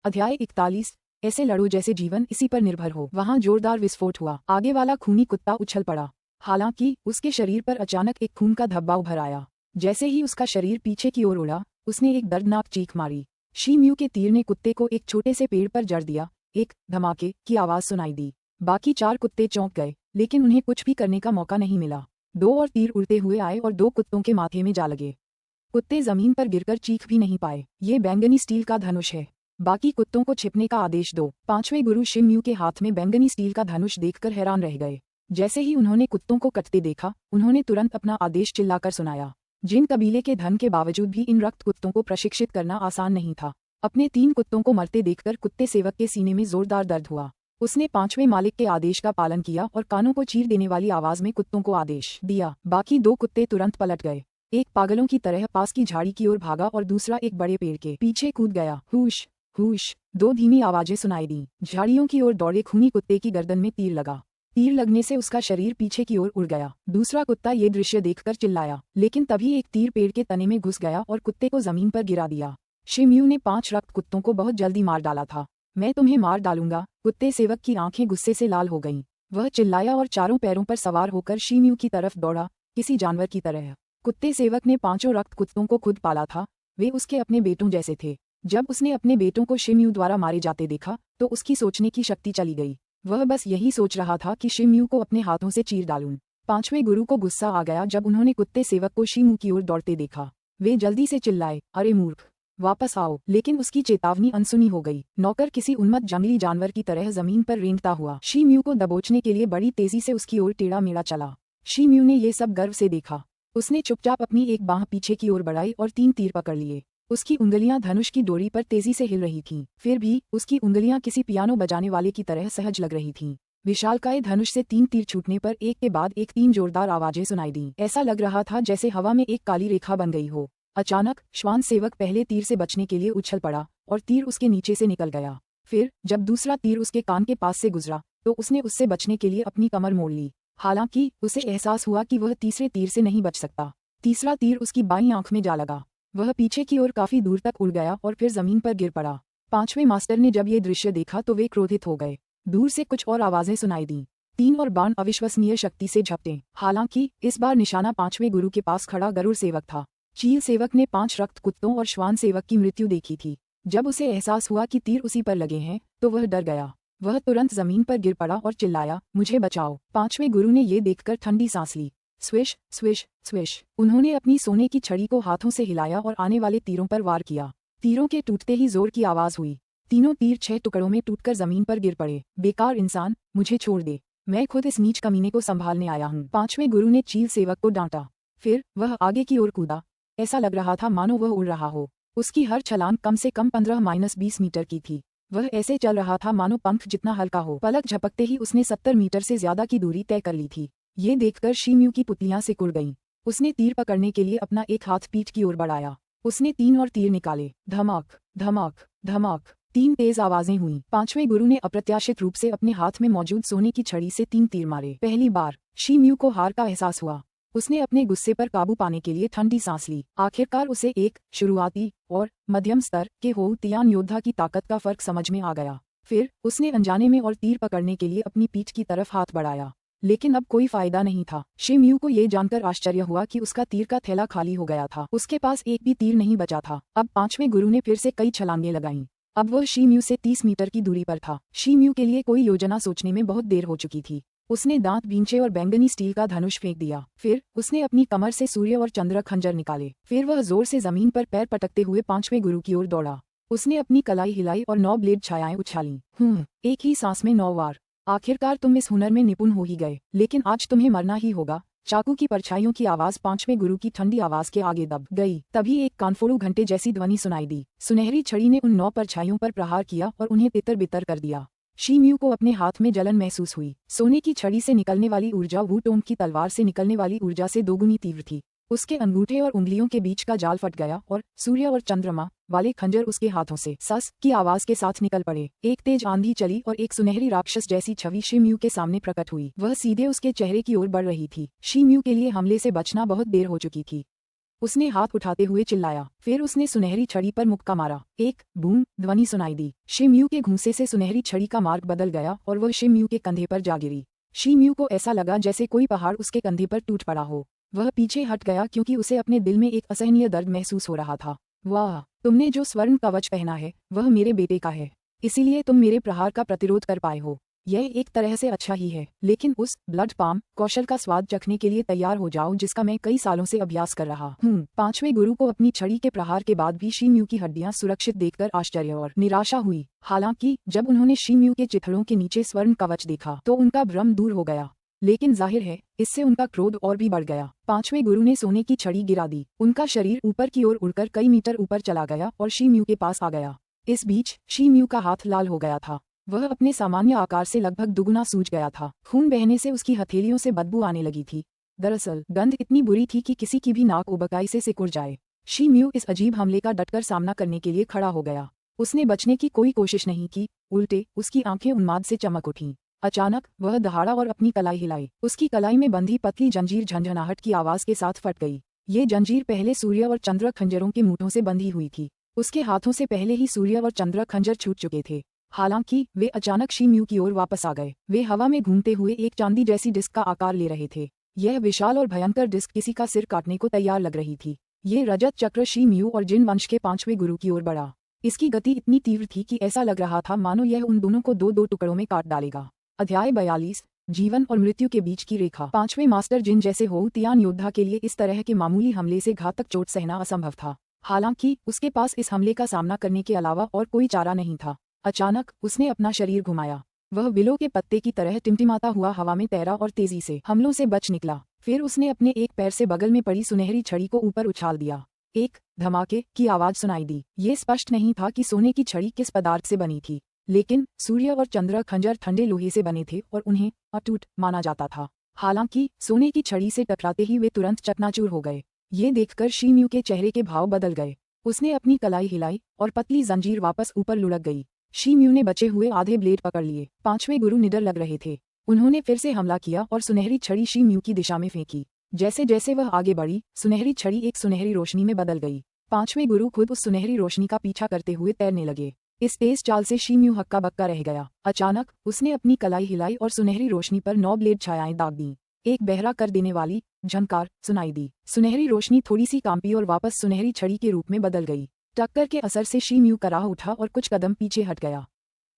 अध्याय 41। ऐसे लड़ो जैसे जीवन इसी पर निर्भर हो। वहां जोरदार विस्फोट हुआ। आगे वाला खूनी कुत्ता उछल पड़ा। हालांकि उसके शरीर पर अचानक एक खून का धब्बा उभर आया। जैसे ही उसका शरीर पीछे की ओर उड़ा, उसने एक दर्दनाक चीख मारी। शी-म्यू के तीर ने कुत्ते को एक छोटे से पेड़ पर जड़ दिया। एक धमाके की आवाज सुनाई दी। बाकी 4 कुत्ते चौंक गए, लेकिन उन्हें कुछ भी करने का मौका नहीं मिला। 2 और तीर उड़ते हुए आए और 2 कुत्तों के माथे में जा लगे। कुत्ते जमीन पर गिरकर चीख भी नहीं पाए। ये बैंगनी स्टील का धनुष है। बाकी कुत्तों को छिपने का आदेश दो। 5वें गुरु शी-म्यू के हाथ में बैंगनी स्टील का धनुष देखकर हैरान रह गए। जैसे ही उन्होंने कुत्तों को कटते देखा, उन्होंने तुरंत अपना आदेश चिल्लाकर सुनाया। जिन कबीले के धन के बावजूद भी इन रक्त कुत्तों को प्रशिक्षित करना आसान नहीं था। अपने 3 कुत्तों को मरते देखकर कुत्ते सेवक के सीने में जोरदार दर्द हुआ। उसने 5वें मालिक के आदेश का पालन किया और कानों को चीर देने वाली आवाज में कुत्तों को आदेश दिया। बाकी 2 कुत्ते तुरंत पलट गए। एक पागलों की तरह पास की झाड़ी की ओर भागा और दूसरा एक बड़े पेड़ के पीछे कूद गया। हुश हुश, 2 धीमी आवाजें सुनाई दी। झाड़ियों की ओर दौड़े खूनी कुत्ते की गर्दन में तीर लगा। तीर लगने से उसका शरीर पीछे की ओर उड़ गया। दूसरा कुत्ता ये दृश्य देखकर चिल्लाया, लेकिन तभी एक तीर पेड़ के तने में घुस गया और कुत्ते को जमीन पर गिरा दिया। शी-म्यू ने 5 रक्त कुत्तों को बहुत जल्दी मार डाला था। मैं तुम्हें मार डालूंगा। कुत्ते सेवक की आंखें गुस्से से लाल हो गईं। वह चिल्लाया और चारों पैरों पर सवार होकर शी-म्यू की तरफ दौड़ा, किसी जानवर की तरह। कुत्ते सेवक ने 5 रक्त कुत्तों को खुद पाला था। वे उसके अपने बेटों जैसे थे। जब उसने अपने बेटों को शी-म्यू द्वारा मारे जाते देखा, तो उसकी सोचने की शक्ति चली गई। वह बस यही सोच रहा था कि शी-म्यू को अपने हाथों से चीर डालूं। 5वें गुरु को गुस्सा आ गया जब उन्होंने कुत्ते सेवक को शी-म्यू की ओर दौड़ते देखा। वे जल्दी से चिल्लाए, अरे मूर्ख, वापस आओ। लेकिन उसकी चेतावनी अनसुनी हो गई। नौकर किसी उन्मत्त जंगली जानवर की तरह जमीन पर रेंगता हुआ शी-म्यू को दबोचने के लिए बड़ी तेजी से उसकी ओर टेढ़ा मेढ़ा चला। शी-म्यू ने ये सब गर्व से देखा। उसने चुपचाप अपनी एक बांह पीछे की ओर बढ़ाई और 3 तीर पकड़ लिए। उसकी उंगलियां धनुष की डोरी पर तेजी से हिल रही थीं। फिर भी उसकी उंगलियां किसी पियानो बजाने वाले की तरह सहज लग रही थीं। विशालकाय धनुष से 3 तीर छूटने पर एक के बाद एक 3 जोरदार आवाजें सुनाई दीं। ऐसा लग रहा था जैसे हवा में एक काली रेखा बन गई हो। अचानक श्वान सेवक पहले तीर से बचने के लिए उछल पड़ा और तीर उसके नीचे से निकल गया। फिर जब दूसरा तीर उसके कान के पास से गुजरा, तो उसने उससे बचने के लिए अपनी कमर मोड़ ली। हालांकि उसे एहसास हुआ कि वह तीसरे तीर से नहीं बच सकता। तीसरा तीर उसकी बाईं आंख में जा लगा। वह पीछे की ओर काफी दूर तक उड़ गया और फिर जमीन पर गिर पड़ा। 5वें मास्टर ने जब ये दृश्य देखा तो वे क्रोधित हो गए। दूर से कुछ और आवाजें सुनाई दी। 3 और बाण अविश्वसनीय शक्ति से झपटे। हालांकि इस बार निशाना 5वें गुरु के पास खड़ा गरुड़ सेवक था। चील सेवक ने 5 रक्त कुत्तों और श्वान सेवक की मृत्यु देखी थी। जब उसे एहसास हुआ कि तीर उसी पर लगे हैं, तो वह डर गया। वह तुरंत जमीन पर गिर पड़ा और चिल्लाया, मुझे बचाओ। 5वें गुरु ने ये देखकर ठंडी सांस ली। स्विश स्विश स्विश, उन्होंने अपनी सोने की छड़ी को हाथों से हिलाया और आने वाले तीरों पर वार किया। तीरों के टूटते ही जोर की आवाज हुई। तीनों तीर 6 टुकड़ों में टूटकर जमीन पर गिर पड़े। बेकार इंसान, मुझे छोड़ दे। मैं खुद इस नीच कमीने को संभालने आया हूँ। 5वें गुरु ने चील सेवक को डांटा। फिर वह आगे की ओर कूदा। ऐसा लग रहा था मानो वह उड़ रहा हो। उसकी हर छलांग कम से कम 15-20 मीटर की थी। वह ऐसे चल रहा था मानो पंख जितना हल्का हो। पलक झपकते ही उसने 70 मीटर से ज्यादा की दूरी तय कर ली थी। ये देखकर शी-म्यू की पुतलियां सिकुड़ गईं। उसने तीर पकड़ने के लिए अपना एक हाथ पीठ की ओर बढ़ाया। उसने 3 और तीर निकाले। धमाक धमाक धमाक, 3 तेज आवाजें हुईं। 5वें गुरु ने अप्रत्याशित रूप से अपने हाथ में मौजूद सोने की छड़ी से 3 तीर मारे। पहली बार शी-म्यू को हार का एहसास हुआ। उसने अपने गुस्से पर काबू पाने के लिए ठंडी सांस ली। आखिरकार उसे एक शुरुआती और मध्यम स्तर के होutian योद्धा की ताकत का फर्क समझ में आ गया। फिर उसने अनजाने में और तीर पकड़ने के लिए अपनी पीठ की तरफ हाथ बढ़ाया, लेकिन अब कोई फायदा नहीं था। शी-म्यू को ये जानकर आश्चर्य हुआ कि उसका तीर का थैला खाली हो गया था। उसके पास एक भी तीर नहीं बचा था। अब 5वें गुरु ने फिर से कई छलांगें लगाईं। अब वह शी-म्यू से 30 मीटर की दूरी पर था। शी-म्यू के लिए कोई योजना सोचने में बहुत देर हो चुकी थी। उसने दांत भींचे और बैंगनी स्टील का धनुष फेंक दिया। फिर उसने अपनी कमर से सूर्य और चंद्र खंजर निकाले। फिर वह जोर से जमीन पर पैर पटकते हुए 5वें गुरु की ओर दौड़ा। उसने अपनी कलाई हिलाई और 9 ब्लेड छायाएं उछाली। एक ही सांस में 9 वार। आखिरकार तुम इस हुनर में निपुण हो ही गए, लेकिन आज तुम्हें मरना ही होगा। चाकू की परछाइयों की आवाज 5वें गुरु की ठंडी आवाज के आगे दब गई। तभी एक कानफोड़ू घंटे जैसी ध्वनि सुनाई दी। सुनहरी छड़ी ने उन 9 परछाइयों पर प्रहार किया और उन्हें तितर-बितर कर दिया। शी-म्यू को अपने हाथ में जलन महसूस हुई। सोने की छड़ी से निकलने वाली ऊर्जा वू-टोंग की तलवार से निकलने वाली ऊर्जा से दोगुनी तीव्र थी। उसके अंगूठे और उंगलियों के बीच का जाल फट गया और सूर्य और चंद्रमा वाले खंजर उसके हाथों से सस की आवाज के साथ निकल पड़े। एक तेज आंधी चली और एक सुनहरी राक्षस जैसी छवि शी-म्यू के सामने प्रकट हुई। वह सीधे उसके चेहरे की ओर बढ़ रही थी। शी-म्यू के लिए हमले से बचना बहुत देर हो चुकी थी। उसने हाथ उठाते हुए चिल्लाया। फिर उसने सुनहरी छड़ी पर मुक्का मारा। एक बूम ध्वनि सुनाई दी। शिम्यू के घूंसे से सुनहरी छड़ी का मार्ग बदल गया और वह शिम्यू के कंधे पर जा गिरी। शिम्यू को ऐसा लगा जैसे कोई पहाड़ उसके कंधे पर टूट पड़ा हो। वह पीछे हट गया क्योंकि उसे अपने दिल में एक असहनीय दर्द महसूस हो रहा था। वाह, तुमने जो स्वर्ण कवच पहना है वह मेरे बेटे का है, इसीलिए तुम मेरे प्रहार का प्रतिरोध कर पाए हो। यह एक तरह से अच्छा ही है, लेकिन उस ब्लड पाम कौशल का स्वाद चखने के लिए तैयार हो जाओ जिसका मैं कई सालों से अभ्यास कर रहा हूँ। पांचवें गुरु को अपनी छड़ी के प्रहार के बाद भी शिम्यू की हड्डियां सुरक्षित देखकर आश्चर्य और निराशा हुई। हालांकि जब उन्होंने शिम्यू के चिथड़ों के नीचे स्वर्ण कवच देखा तो उनका भ्रम दूर हो गया, लेकिन जाहिर है इससे उनका क्रोध और भी बढ़ गया। पांचवें गुरु ने सोने की छड़ी गिरा दी। उनका शरीर ऊपर की ओर उड़कर कई मीटर ऊपर चला गया और शिम्यू के पास आ गया। इस बीच शिम्यू का हाथ लाल हो गया था। वह अपने सामान्य आकार से लगभग दुगुना सूज गया था। खून बहने से उसकी हथेलियों से बदबू आने लगी थी। दरअसल गंध इतनी बुरी थी कि किसी की भी नाक उबकाई से सिकुड़ जाए। शिम्यू इस अजीब हमले का डटकर सामना करने के लिए खड़ा हो गया। उसने बचने की कोई कोशिश नहीं की, उल्टे उसकी आंखें उन्माद से चमक उठीं। अचानक वह दहाड़ा और अपनी कलाई हिलाई। उसकी कलाई में बंधी पतली जंजीर झंझनाहट की आवाज के साथ फट गई। ये जंजीर पहले सूर्य और चंद्र खंजरों के मुठों से बंधी हुई थी। उसके हाथों से पहले ही सूर्य और चंद्र खंजर छूट चुके थे। हालांकि वे अचानक शिम्यू की ओर वापस आ गए। वे हवा में घूमते हुए एक चांदी जैसी डिस्क का आकार ले रहे थे। यह विशाल और भयंकर डिस्क किसी का सिर काटने को तैयार लग रही थी। ये रजत चक्र शिम्यू और जिन वंश के पांचवें गुरु की ओर बढ़ा। इसकी गति इतनी तीव्र थी कि ऐसा लग रहा था मानो यह उन दोनों को दो दो टुकड़ों में काट डालेगा। अध्याय 42 जीवन और मृत्यु के बीच की रेखा। पांचवें मास्टर जिन जैसे हो तियान योद्धा के लिए इस तरह के मामूली हमले से घातक चोट सहना असंभव था। हालांकि उसके पास इस हमले का सामना करने के अलावा और कोई चारा नहीं था। अचानक उसने अपना शरीर घुमाया। वह विलो के पत्ते की तरह टिमटिमाता हुआ हवा में तैरा और तेजी से हमलों से बच निकला। फिर उसने अपने एक पैर से बगल में पड़ी सुनहरी छड़ी को ऊपर उछाल दिया। एक धमाके की आवाज सुनाई दी। ये स्पष्ट नहीं था कि सोने की छड़ी किस पदार्थ से बनी थी, लेकिन सूर्य और चंद्र खंजर ठंडे लोहे से बने थे और उन्हें अटूट माना जाता था। हालांकि सोने की छड़ी से टकराते ही वे तुरंत चकनाचूर हो गए। ये देखकर शिम्यू के चेहरे के भाव बदल गए। उसने अपनी कलाई हिलाई और पतली जंजीर वापस ऊपर लुढ़क गई। शिम्यू ने बचे हुए आधे ब्लेड पकड़ लिए। पांचवें गुरु निडर लग रहे थे। उन्होंने फिर से हमला किया और सुनहरी छड़ी शिम्यू की दिशा में फेंकी। जैसे जैसे वह आगे बढ़ी, सुनहरी छड़ी एक सुनहरी रोशनी में बदल गई। पांचवें गुरु खुद उस सुनहरी रोशनी का पीछा करते हुए तैरने लगे। इस तेज चाल से शिम्यू हक्का बक्का रह गया। अचानक उसने अपनी कलाई हिलाई और सुनहरी रोशनी पर 9 ब्लेड छायाएं दाग दी। एक बहरा कर देने वाली झंकार सुनाई दी। सुनहरी रोशनी थोड़ी सी कांपी और वापस सुनहरी छड़ी के रूप में बदल गई। टक्कर के असर से शिम्यू कराह उठा और कुछ कदम पीछे हट गया।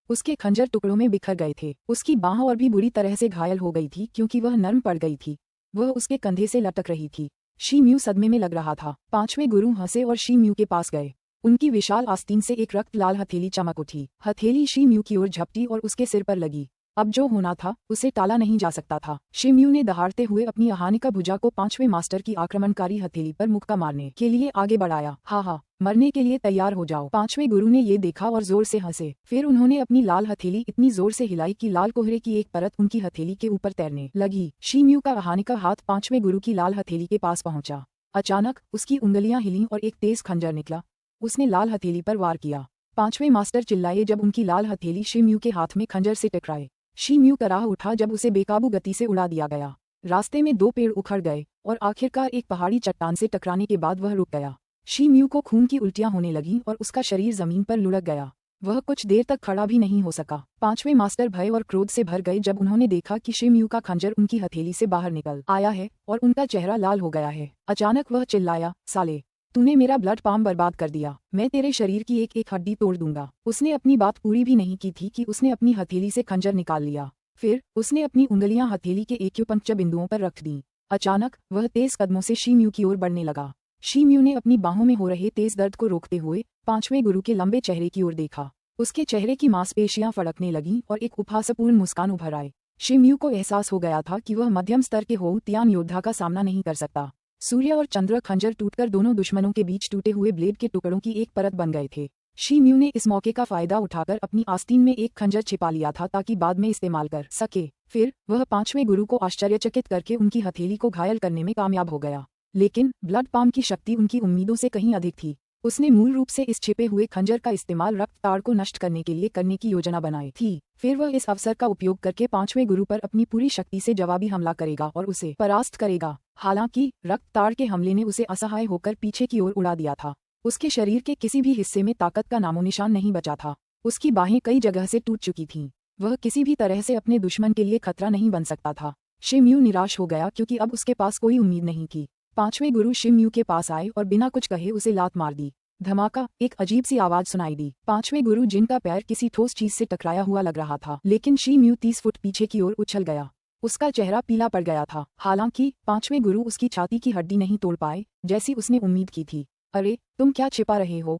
उसके खंजर टुकड़ों में बिखर गए थे। उसकी बांह और भी बुरी तरह से घायल हो गई थी क्योंकि वह नर्म पड़ गई थी। वह उसके कंधे से लटक रही थी। शिम्यू सदमे में लग रहा था। पांचवें गुरु हंसे और शिम्यू के पास गए। उनकी विशाल आस्तीन से एक रक्त लाल हथेली चमक उठी। हथेली शिम्यू की ओर झपटी और उसके सिर पर लगी। अब जो होना था उसे टाला नहीं जा सकता था। शिम्यू ने दहाड़ते हुए अपनी आहानिका भुजा को पांचवें मास्टर की आक्रमणकारी हथेली पर मुक्का मारने के लिए आगे बढ़ाया। हा, मरने के लिए तैयार हो जाओ। पांचवें गुरु ने ये देखा और जोर से हंसे। फिर उन्होंने अपनी लाल हथेली इतनी जोर से हिलाई कि लाल कोहरे की एक परत उनकी हथेली के ऊपर तैरने लगी। शिम्यू का आहानिका हाथ पांचवें गुरु की लाल हथेली के पास पहुंचा। अचानक उसकी उंगलियां हिलीं और एक तेज खंजर निकला। उसने लाल हथेली पर वार किया। पांचवें मास्टर चिल्लाए जब उनकी लाल हथेली शिम्यू के हाथ में खंजर से टकराए। शिम्यू कराह उठा जब उसे बेकाबू गति से उड़ा दिया गया। रास्ते में 2 पेड़ उखड़ गए और आखिरकार एक पहाड़ी चट्टान से टकराने के बाद वह रुक गया। शिम्यू को खून की उल्टियां होने लगीं और उसका शरीर जमीन पर लुढ़क गया। वह कुछ देर तक खड़ा भी नहीं हो सका। पांचवें मास्टर भय और क्रोध से भर गए जब उन्होंने देखा कि शिम्यू का खंजर उनकी हथेली से बाहर निकल आया है और उनका चेहरा लाल हो गया है। अचानक वह चिल्लाया, साले, तूने मेरा ब्लड पाम बर्बाद कर दिया। मैं तेरे शरीर की एक एक हड्डी तोड़ दूंगा। उसने अपनी बात पूरी भी नहीं की थी कि उसने अपनी हथेली से खंजर निकाल लिया। फिर उसने अपनी उंगलियां हथेली के एक्यूपंक्चर बिंदुओं पर रख दी। अचानक वह तेज कदमों से शिम्यू की ओर बढ़ने लगा। शिम्यू ने अपनी बाहों में हो रहे तेज दर्द को रोकते हुए पांचवें गुरु के लंबे चेहरे की ओर देखा। उसके चेहरे की मांसपेशियां फड़कने लगीं और एक उपहासपूर्ण मुस्कान उभर आई। शिम्यू को एहसास हो गया था कि वह मध्यम स्तर के हो तियान योद्धा का सामना नहीं कर सकता। सूर्य और चंद्र खंजर टूटकर दोनों दुश्मनों के बीच टूटे हुए ब्लेड के टुकड़ों की एक परत बन गए थे। शिम्यू ने इस मौके का फायदा उठाकर अपनी आस्तीन में एक खंजर छिपा लिया था ताकि बाद में इस्तेमाल कर सके। फिर वह पांचवें गुरु को आश्चर्यचकित करके उनकी हथेली को घायल करने में कामयाब हो गया। लेकिन ब्लड पाम की शक्ति उनकी उम्मीदों से कहीं अधिक थी। उसने मूल रूप से इस छिपे हुए खंजर का इस्तेमाल रक्त ताड़ को नष्ट करने के लिए करने की योजना बनाई थी। फिर वह इस अवसर का उपयोग करके पांचवें गुरु पर अपनी पूरी शक्ति से जवाबी हमला करेगा और उसे परास्त करेगा। हालांकि रक्तताड़ के हमले ने उसे असहाय होकर पीछे की ओर उड़ा दिया था। उसके शरीर के किसी भी हिस्से में ताकत का नामोनिशान नहीं बचा था। उसकी बाहें कई जगह से टूट चुकी थीं। वह किसी भी तरह से अपने दुश्मन के लिए खतरा नहीं बन सकता था। शिमयू निराश हो गया क्योंकि अब उसके पास कोई उम्मीद नहीं थी। पांचवें गुरु शिमयू के पास आए और बिना कुछ कहे उसे लात मार दी। धमाका, एक अजीब सी आवाज सुनाई दी। पांचवें गुरु जिनका पैर किसी ठोस चीज से टकराया हुआ लग रहा था, लेकिन शिमयू 30 फुट पीछे की ओर उछल गया। उसका चेहरा पीला पड़ गया था। हालांकि पांचवें गुरु उसकी छाती की हड्डी नहीं तोड़ पाए, जैसी उसने उम्मीद की थी। अरे, तुम क्या छिपा रहे हो?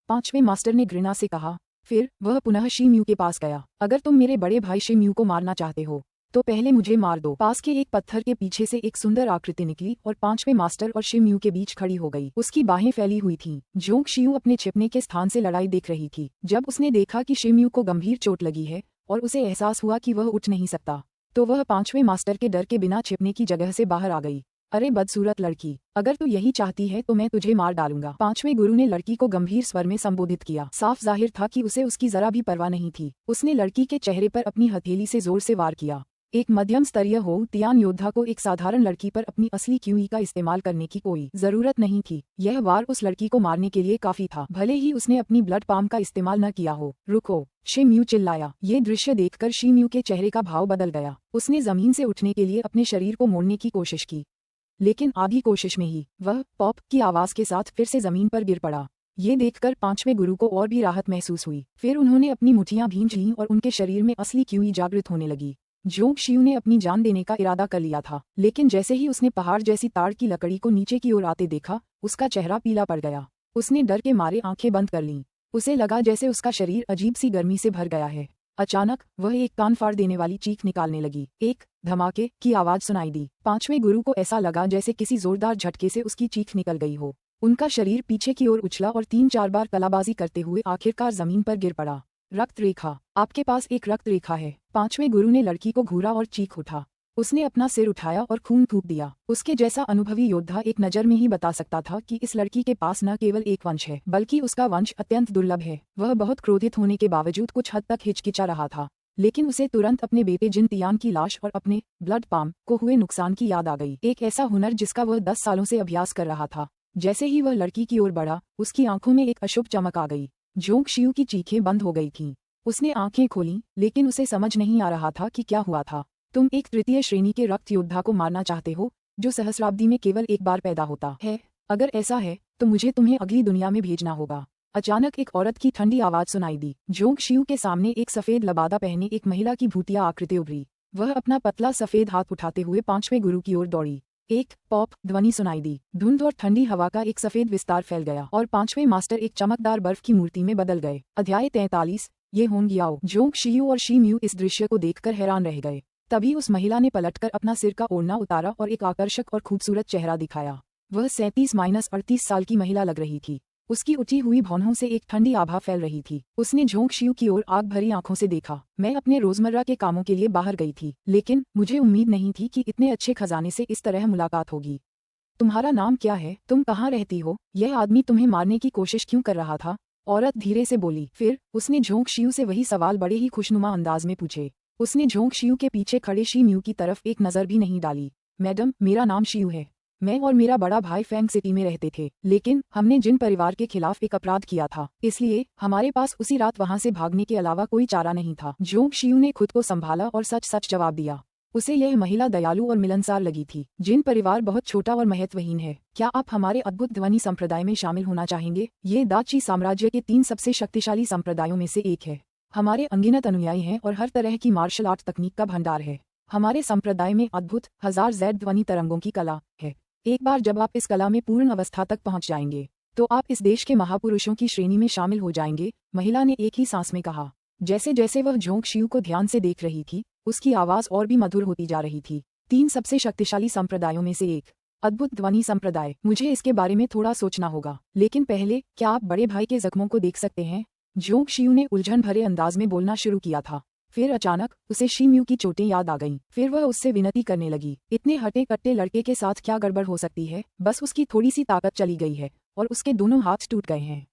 पांचवें मास्टर ने घृणा से कहा। फिर वह पुनः शिमयू के पास गया। अगर तुम मेरे बड़े भाई शिमयू को मारना चाहते हो तो पहले मुझे मार दो। पास के एक पत्थर के पीछे से एक सुंदर आकृति निकली और पांचवें मास्टर और शिमयू के बीच खड़ी हो गई। उसकी बाहें फैली हुई थीं। जोंग शियू अपने छिपने के स्थान से लड़ाई देख रही थी। जब उसने देखा कि शिमयू को गंभीर चोट लगी है और उसे एहसास हुआ कि वह उठ नहीं सकता, तो वह पांचवें मास्टर के डर के बिना छिपने की जगह से बाहर आ गई। अरे बदसूरत लड़की, अगर तू यही चाहती है तो मैं तुझे मार डालूंगा। पांचवें गुरु ने लड़की को गंभीर स्वर में संबोधित किया। साफ जाहिर था कि उसे उसकी जरा भी परवाह नहीं थी। उसने लड़की के चेहरे पर अपनी हथेली से जोर से वार किया। एक मध्यम स्तरीय हो तियान योद्धा को एक साधारण लड़की पर अपनी असली क्यूई का इस्तेमाल करने की कोई जरूरत नहीं थी। यह वार उस लड़की को मारने के लिए काफी था, भले ही उसने अपनी ब्लड पाम का इस्तेमाल न किया हो। रुको, शिमयू चिल्लाया। ये दृश्य देखकर शिमयू के चेहरे का भाव बदल गया। उसने जमीन से उठने के लिए अपने शरीर को मोड़ने की कोशिश की, लेकिन आधी कोशिश में ही वह पॉप की आवाज के साथ फिर से जमीन पर गिर पड़ा। ये देखकर पांचवें गुरु को और भी राहत महसूस हुई। फिर उन्होंने अपनी मुठियां भींच लीं और उनके शरीर में असली क्यूई जागृत होने लगी। जोंग शियू ने अपनी जान देने का इरादा कर लिया था, लेकिन जैसे ही उसने पहाड़ जैसी ताड़ की लकड़ी को नीचे की ओर आते देखा, उसका चेहरा पीला पड़ गया। उसने डर के मारे आंखें बंद कर लीं। उसे लगा जैसे उसका शरीर अजीब सी गर्मी से भर गया है। अचानक वह एक कान फाड़ देने वाली चीख निकालने लगी। एक धमाके की आवाज सुनाई दी। पांचवें गुरु को ऐसा लगा जैसे किसी जोरदार झटके से उसकी चीख निकल गई हो। उनका शरीर पीछे की ओर उछला और 3-4 बार कलाबाजी करते हुए आखिरकार जमीन पर गिर पड़ा। रक्त रेखा, आपके पास एक रक्त रेखा है। पांचवें गुरु ने लड़की को घूरा और चीख उठा। उसने अपना सिर उठाया और खून थूक दिया। उसके जैसा अनुभवी योद्धा एक नजर में ही बता सकता था कि इस लड़की के पास न केवल एक वंश है, बल्कि उसका वंश अत्यंत दुर्लभ है। वह बहुत क्रोधित होने के बावजूद कुछ हद तक हिचकिचा रहा था, लेकिन उसे तुरंत अपने बेटे जिन तियान की लाश और अपने ब्लड पाम को हुए नुकसान की याद आ गई। एक ऐसा हुनर जिसका वह 10 सालों से अभ्यास कर रहा था। जैसे ही वह लड़की की ओर बढ़ा, उसकी आंखों में एक अशुभ चमक आ गई। जोंग शियू की चीखें बंद हो गई थीं। उसने आंखें खोलीं, लेकिन उसे समझ नहीं आ रहा था कि क्या हुआ था। तुम एक तृतीय श्रेणी के रक्त योद्धा को मारना चाहते हो, जो सहस्राब्दी में केवल एक बार पैदा होता है? अगर ऐसा है तो मुझे तुम्हें अगली दुनिया में भेजना होगा। अचानक एक औरत की ठंडी आवाज सुनाई दी। जोंग शियू के सामने एक सफेद लबादा पहने एक महिला की भूतिया आकृति उभरी। वह अपना पतला सफेद हाथ उठाते हुए पांचवें गुरु की ओर दौड़ी। एक पॉप ध्वनि सुनाई दी। धुंध और ठंडी हवा का एक सफेद विस्तार फैल गया और पांचवें मास्टर एक चमकदार बर्फ की मूर्ति में बदल गए। अध्याय 43, ये होंग याओ। जोंग शियू और शिमयू इस दृश्य को देखकर हैरान रह गए। तभी उस महिला ने पलटकर अपना सिर का ओढ़ना उतारा और एक आकर्षक और खूबसूरत चेहरा दिखाया। वह 37-38 साल की महिला लग रही थी। उसकी उठी हुई भौहों से एक ठंडी आभा फैल रही थी। उसने जोंग शियू की ओर आग भरी आंखों से देखा। मैं अपने रोजमर्रा के कामों के लिए बाहर गई थी, लेकिन मुझे उम्मीद नहीं थी कि इतने अच्छे खजाने से इस तरह मुलाकात होगी। तुम्हारा नाम क्या है? तुम कहाँ रहती हो? यह आदमी तुम्हें मारने की कोशिश क्यों कर रहा था? औरत धीरे से बोली। फिर उसने जोंग शियू से वही सवाल बड़े ही खुशनुमा अंदाज में पूछे। उसने जोंग शियू के पीछे खड़े शिमयू की तरफ एक नजर भी नहीं डाली। मैडम, मेरा नाम शियू है। मैं और मेरा बड़ा भाई फैंग सिटी में रहते थे, लेकिन हमने जिन परिवार के खिलाफ एक अपराध किया था, इसलिए हमारे पास उसी रात वहां से भागने के अलावा कोई चारा नहीं था। जोंग शियू ने खुद को संभाला और सच सच जवाब दिया। उसे यह महिला दयालु और मिलनसार लगी थी। जिन परिवार बहुत छोटा और महत्वहीन है, क्या आप हमारे अद्भुत ध्वनि संप्रदाय में शामिल होना चाहेंगे? ये दाची साम्राज्य के 3 सबसे शक्तिशाली संप्रदायों में से एक है। हमारे अनगिनत अनुयायी हैं और हर तरह की मार्शल आर्ट तकनीक का भंडार है। हमारे संप्रदाय में अद्भुत 1000 ज़ेड ध्वनि तरंगों की कला है। एक बार जब आप इस कला में पूर्ण अवस्था तक पहुंच जाएंगे, तो आप इस देश के महापुरुषों की श्रेणी में शामिल हो जाएंगे। महिला ने एक ही सांस में कहा। जैसे जैसे वह जोंग शियू को ध्यान से देख रही थी, उसकी आवाज और भी मधुर होती जा रही थी। 3 सबसे शक्तिशाली संप्रदायों में से एक, अद्भुत ध्वनि संप्रदाय। मुझे इसके बारे में थोड़ा सोचना होगा, लेकिन पहले क्या आप बड़े भाई के जख्मों को देख सकते हैं? जोंग शियू ने उलझन भरे अंदाज में बोलना शुरू किया था। फिर अचानक उसे शिमयू की चोटें याद आ गईं। फिर वह उससे विनती करने लगी। इतने हटे कट्टे लड़के के साथ क्या गड़बड़ हो सकती है? बस उसकी थोड़ी सी ताकत चली गई है और उसके दोनों हाथ टूट गए हैं।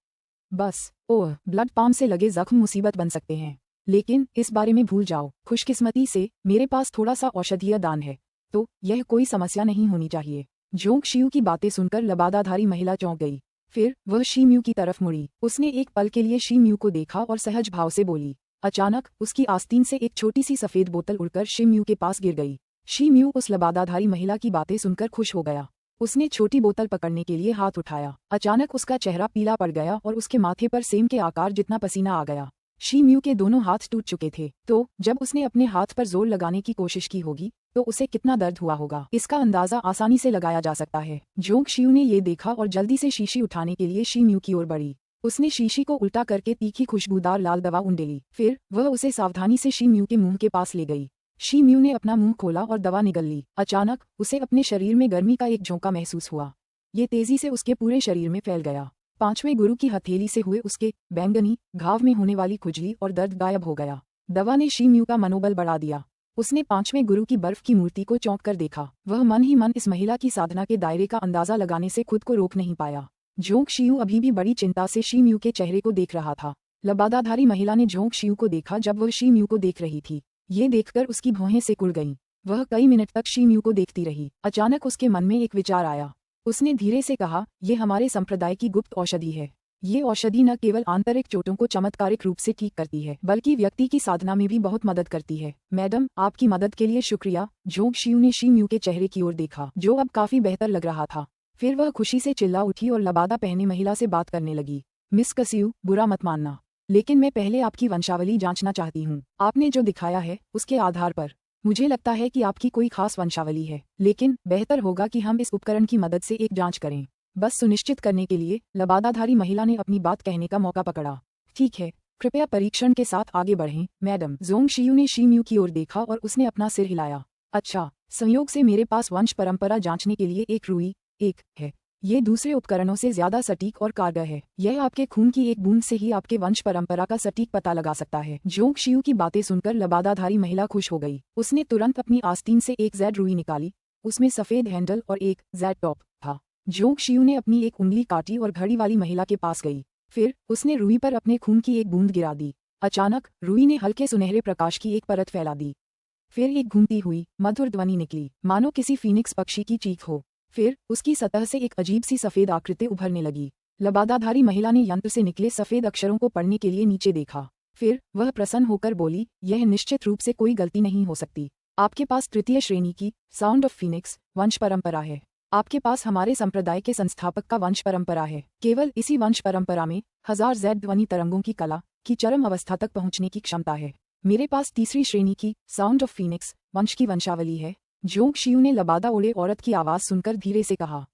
बस, ओह, ब्लड पाम से लगे जख्म मुसीबत बन सकते हैं, लेकिन इस बारे में भूल जाओ। खुशकिस्मती से मेरे पास थोड़ा सा औषधीय दान है, तो यह कोई समस्या नहीं होनी चाहिए। जोंग शियू की बातें सुनकर लबादाधारी महिला चौंक गई। फिर वह शी म्यू की तरफ मुड़ी। उसने एक पल के लिए शी म्यू को देखा और सहज भाव से बोली। अचानक उसकी आस्तीन से एक छोटी सी सफेद बोतल उड़कर शी म्यू के पास गिर गई। शी म्यू उस लबादाधारी महिला की बातें सुनकर खुश हो गया। उसने छोटी बोतल पकड़ने के लिए हाथ उठाया। अचानक उसका चेहरा पीला पड़ गया और उसके माथे पर सेम के आकार जितना पसीना आ गया। शी म्यू के दोनों हाथ टूट चुके थे, तो जब उसने अपने हाथ पर जोर लगाने की कोशिश की होगी तो उसे कितना दर्द हुआ होगा, इसका अंदाजा आसानी से लगाया जा सकता है। जोंग शियू ने ये देखा और जल्दी से शीशी उठाने के लिए शी म्यू की ओर बढ़ी। उसने शीशी को उल्टा करके तीखी खुशबूदार लाल दवा उंडेली। फिर वह उसे सावधानी से शी म्यू के मुंह के पास ले गई। शी म्यू ने अपना मुंह खोला और दवा निगल ली। अचानक उसे अपने शरीर में गर्मी का एक झोंका महसूस हुआ। ये तेजी से उसके पूरे शरीर में फैल गया। पांचवें गुरु की हथेली से हुए उसके बैंगनी घाव में होने वाली खुजली और दर्द गायब हो गया। दवा ने शी म्यू का मनोबल बढ़ा दिया। उसने पांचवें गुरु की बर्फ की मूर्ति को चौंक कर देखा। वह मन ही मन इस महिला की साधना के दायरे का अंदाजा लगाने से खुद को रोक नहीं पाया। जोंग शियू अभी भी बड़ी चिंता से शी म्यू के चेहरे को देख रहा था। लबादाधारी महिला ने जोंग शियू को देखा जब वह शी म्यू को देख रही थी। ये देखकर उसकी भौहें सिकुड़ गईं। वह कई मिनट तक शी म्यू को देखती रही। अचानक उसके मन में एक विचार आया। उसने धीरे से कहा, ये हमारे संप्रदाय की गुप्त औषधि है। ये औषधि न केवल आंतरिक चोटों को चमत्कारिक रूप से ठीक करती है, बल्कि व्यक्ति की साधना में भी बहुत मदद करती है। मैडम, आपकी मदद के लिए शुक्रिया। जोंग शियू ने शी म्यू के चेहरे की ओर देखा, जो अब काफी बेहतर लग रहा था। फिर वह खुशी से चिल्ला उठी और लबादा पहने महिला से बात करने लगी। मिस कसियू, बुरा मत मानना, लेकिन मैं पहले आपकी वंशावली जांचना चाहती हूँ। आपने जो दिखाया है उसके आधार पर मुझे लगता है कि आपकी कोई खास वंशावली है, लेकिन बेहतर होगा कि हम इस उपकरण की मदद से एक जांच करें। बस सुनिश्चित करने के लिए लबादाधारी महिला ने अपनी बात कहने का मौका पकड़ा। ठीक है, कृपया परीक्षण के साथ आगे बढ़ें, मैडम। जोंग शियू ने शी म्यू की ओर देखा और उसने अपना सिर हिलाया। अच्छा, संयोग से मेरे पास वंश परंपरा जांचने के लिए एक रुई एक है। ये दूसरे उपकरणों से ज्यादा सटीक और कारगर है। यह आपके खून की एक बूंद से ही आपके वंश परंपरा का सटीक पता लगा सकता है। जोंग शियू की बातें सुनकर लबादाधारी महिला खुश हो गई। उसने तुरंत अपनी आस्तीन से एक जेड रुई निकाली। उसमें सफेद हैंडल और एक जेड टॉप था। जोंग शियू ने अपनी एक उंगली काटी और घड़ी वाली महिला के पास गई। फिर उसने रुई पर अपने खून की एक बूंद गिरा दी। अचानक रुई ने हल्के सुनहरे प्रकाश की एक परत फैला दी। फिर एक घूमती हुई मधुर ध्वनि निकली, मानो किसी फीनिक्स पक्षी की चीख हो। फिर उसकी सतह से एक अजीब सी सफेद आकृति उभरने लगी। लबादाधारी महिला ने यंत्र से निकले सफेद अक्षरों को पढ़ने के लिए नीचे देखा। फिर वह प्रसन्न होकर बोली, यह निश्चित रूप से कोई गलती नहीं हो सकती। आपके पास तृतीय श्रेणी की साउंड ऑफ फीनिक्स वंश परंपरा है। आपके पास हमारे संप्रदाय के संस्थापक का वंश परंपरा है। केवल इसी वंश परंपरा में 1000 जेड ध्वनि तरंगों की कला की चरम अवस्था तक पहुंचने की क्षमता है। मेरे पास तीसरी श्रेणी की साउंड ऑफ फीनिक्स वंश की वंशावली है। जोंग शियू ने लबादा ओढ़े औरत की आवाज सुनकर धीरे से कहा।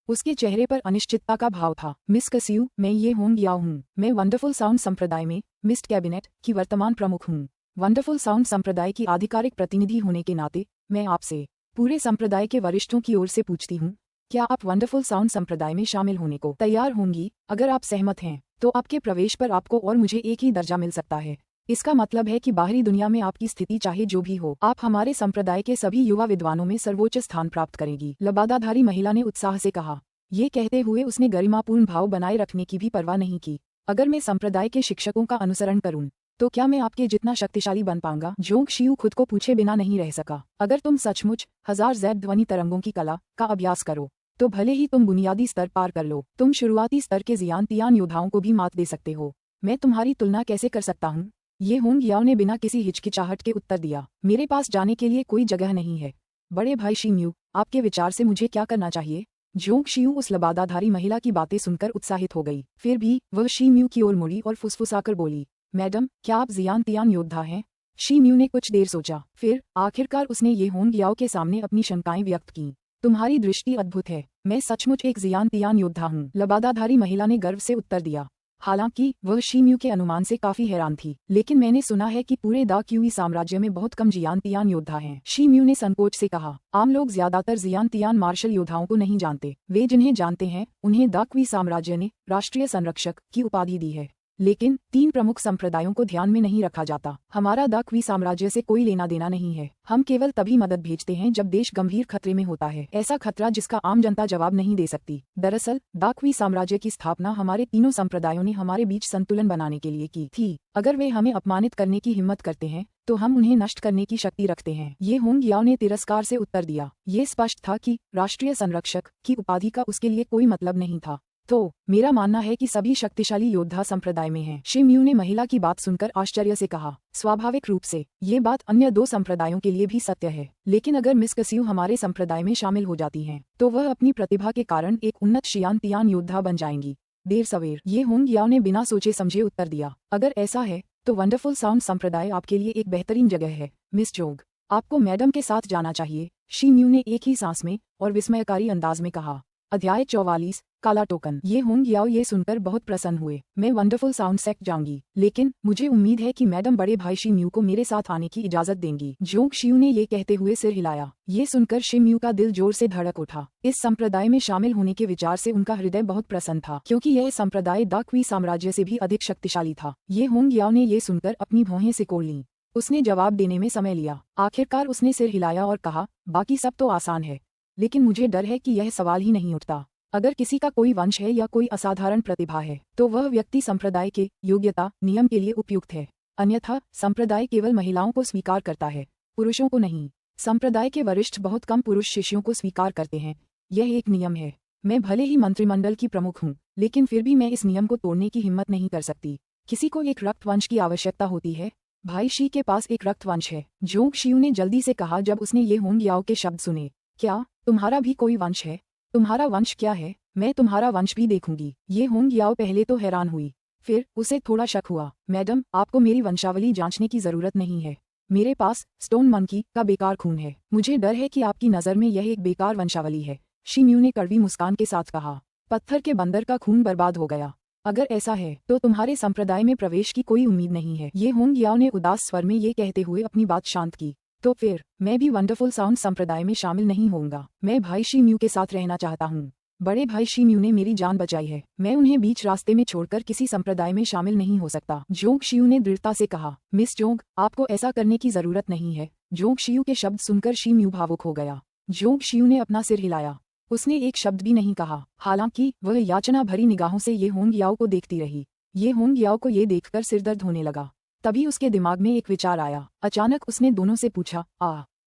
उसके चेहरे पर अनिश्चितता का भाव था। मिस कसियू, मैं ये होंग याओ हूँ। मैं वंडरफुल साउंड संप्रदाय में मिस्ट कैबिनेट की वर्तमान प्रमुख हूँ। वंडरफुल साउंड संप्रदाय की आधिकारिक प्रतिनिधि होने के नाते मैं आपसे पूरे संप्रदाय के वरिष्ठों की ओर से पूछती हूँ, क्या आप वंडरफुल साउंड संप्रदाय में शामिल होने को तैयार होंगी? अगर आप सहमत हैं तो आपके प्रवेश पर आपको और मुझे एक ही दर्जा मिल सकता है। इसका मतलब है कि बाहरी दुनिया में आपकी स्थिति चाहे जो भी हो, आप हमारे संप्रदाय के सभी युवा विद्वानों में सर्वोच्च स्थान प्राप्त करेगी। लबादाधारी महिला ने उत्साह से कहा। ये कहते हुए उसने गरिमापूर्ण भाव बनाए रखने की भी परवाह नहीं की। अगर मैं संप्रदाय के शिक्षकों का अनुसरण करूं तो क्या मैं आपके जितना शक्तिशाली बन पाऊंगा? जोंग शियू खुद को पूछे बिना नहीं रह सका। अगर तुम सचमुच 1000 जेड ध्वनि तरंगों की कला का अभ्यास करो तो भले ही तुम बुनियादी स्तर पार कर लो, तुम शुरुआती स्तर के जियान योद्धाओं को भी मात दे सकते हो। मैं तुम्हारी तुलना कैसे कर सकता हूँ? ये होंग याओ ने बिना किसी हिचकिचाहट के उत्तर दिया। मेरे पास जाने के लिए कोई जगह नहीं है। बड़े भाई शी म्यू, आपके विचार से मुझे क्या करना चाहिए? जोंग शियू उस लबादाधारी महिला की बातें सुनकर उत्साहित हो गई। फिर भी वह शी म्यू की ओर मुड़ी और फुसफुसाकर बोली, मैडम, क्या आप जियान योद्धा हैं? शी म्यू ने कुछ देर सोचा। फिर आखिरकार उसने ये होंग याओ के सामने अपनी शंकाएं व्यक्त की। तुम्हारी दृष्टि अद्भुत है। मैं सचमुच एक जियान योद्धा हूँ, लबादाधारी महिला ने गर्व से उत्तर दिया। हालांकि वह शी म्यू के अनुमान से काफी हैरान थी, लेकिन मैंने सुना है कि पूरे दा क्यूई साम्राज्य में बहुत कम जियान योद्धा हैं। शी म्यू ने संकोच से कहा। आम लोग ज्यादातर जियान मार्शल योद्धाओं को नहीं जानते। वे जिन्हें जानते हैं उन्हें दा क्यूई साम्राज्य ने राष्ट्रीय संरक्षक की उपाधि दी है। लेकिन 3 प्रमुख संप्रदायों को ध्यान में नहीं रखा जाता। हमारा दाकवी साम्राज्य से कोई लेना देना नहीं है। हम केवल तभी मदद भेजते हैं जब देश गंभीर खतरे में होता है, ऐसा खतरा जिसका आम जनता जवाब नहीं दे सकती। दरअसल दाकवी साम्राज्य की स्थापना हमारे तीनों संप्रदायों ने हमारे बीच संतुलन बनाने के लिए की थी। अगर वे हमें अपमानित करने की हिम्मत करते हैं तो हम उन्हें नष्ट करने की शक्ति रखते हैं। ये होंग याओ ने तिरस्कार से उत्तर दिया। ये स्पष्ट था कि राष्ट्रीय संरक्षक की उपाधि का उसके लिए कोई मतलब नहीं था। तो मेरा मानना है कि सभी शक्तिशाली योद्धा संप्रदाय में हैं। शिम्यू ने महिला की बात सुनकर आश्चर्य से कहा, स्वाभाविक रूप से ये बात अन्य 2 संप्रदायों के लिए भी सत्य है, लेकिन अगर मिस कसियू हमारे संप्रदाय में शामिल हो जाती हैं, तो वह अपनी प्रतिभा के कारण एक उन्नत शियान योद्धा बन जाएंगी। देर सवेर ये होंग याओ ने बिना सोचे समझे उत्तर दिया। अगर ऐसा है तो वंडरफुल साउंड संप्रदाय आपके लिए एक बेहतरीन जगह है मिस जोंग। आपको मैडम के साथ जाना चाहिए, शिम्यू ने एक ही सांस में और विस्मयकारी अंदाज में कहा। अध्याय 44 काला टोकन। ये होंग याओ ये सुनकर बहुत प्रसन्न हुए। मैं वंडरफुल साउंड सेक्ट जाऊंगी, लेकिन मुझे उम्मीद है कि मैडम बड़े भाई शिम्यू को मेरे साथ आने की इजाजत देंगी। जोंग शियू ने ये कहते हुए सिर हिलाया। ये सुनकर शिम्यू का दिल जोर से धड़क उठा। इस संप्रदाय में शामिल होने के विचार से उनका हृदय बहुत प्रसन्न था, क्योंकि यह संप्रदाय दाकवी साम्राज्य से भी अधिक शक्तिशाली था। ये होंग याओ ने ये सुनकर अपनी भौहें सिकोड़ लीं। उसने जवाब देने में समय लिया। आखिरकार उसने सिर हिलाया और कहा, बाकी सब तो आसान है, लेकिन मुझे डर है कि यह सवाल ही नहीं उठता। अगर किसी का कोई वंश है या कोई असाधारण प्रतिभा है, तो वह व्यक्ति संप्रदाय के योग्यता नियम के लिए उपयुक्त है। अन्यथा संप्रदाय केवल महिलाओं को स्वीकार करता है, पुरुषों को नहीं। संप्रदाय के वरिष्ठ बहुत कम पुरुष शिष्यों को स्वीकार करते हैं। यह एक नियम है। मैं भले ही मंत्रिमंडल की प्रमुख हूँ, लेकिन फिर भी मैं इस नियम को तोड़ने की हिम्मत नहीं कर सकती। किसी को एक रक्त वंश की आवश्यकता होती है। भाई शी के पास एक रक्त वंश है, जोंग शियू ने जल्दी से कहा जब उसने ये होंग याओ के शब्द सुने। क्या तुम्हारा भी कोई वंश है? तुम्हारा वंश क्या है? मैं तुम्हारा वंश भी देखूंगी। ये होंग याओ पहले तो हैरान हुई, फिर उसे थोड़ा शक हुआ। मैडम, आपको मेरी वंशावली जांचने की जरूरत नहीं है। मेरे पास स्टोन मंकी का बेकार खून है। मुझे डर है कि आपकी नज़र में यह एक बेकार वंशावली है, शिम्यू ने कड़वी मुस्कान के साथ कहा। पत्थर के बंदर का खून बर्बाद हो गया। अगर ऐसा है तो तुम्हारे संप्रदाय में प्रवेश की कोई उम्मीद नहीं है। ये होंग याओ ने उदास स्वर में ये कहते हुए अपनी बात शांत की। तो फिर मैं भी वंडरफुल साउंड संप्रदाय में शामिल नहीं होऊंगा। मैं भाई शिम्यू के साथ रहना चाहता हूँ। बड़े भाई शिम्यू ने मेरी जान बचाई है। मैं उन्हें बीच रास्ते में छोड़कर किसी संप्रदाय में शामिल नहीं हो सकता। जोंग शियू ने दृढ़ता से कहा। मिस जोंग, आपको ऐसा करने की जरूरत नहीं है। जोंग शियू के शब्द सुनकर शिम्यू भावुक हो गया। जोंग शियू ने अपना सिर हिलाया। उसने एक शब्द भी नहीं कहा। हालांकि वह याचना भरी निगाहों से ये होंग याओ को देखती रही। ये होंग याओ को ये देखकर सिरदर्द होने लगा। तभी उसके दिमाग में एक विचार आया। अचानक उसने दोनों से पूछा,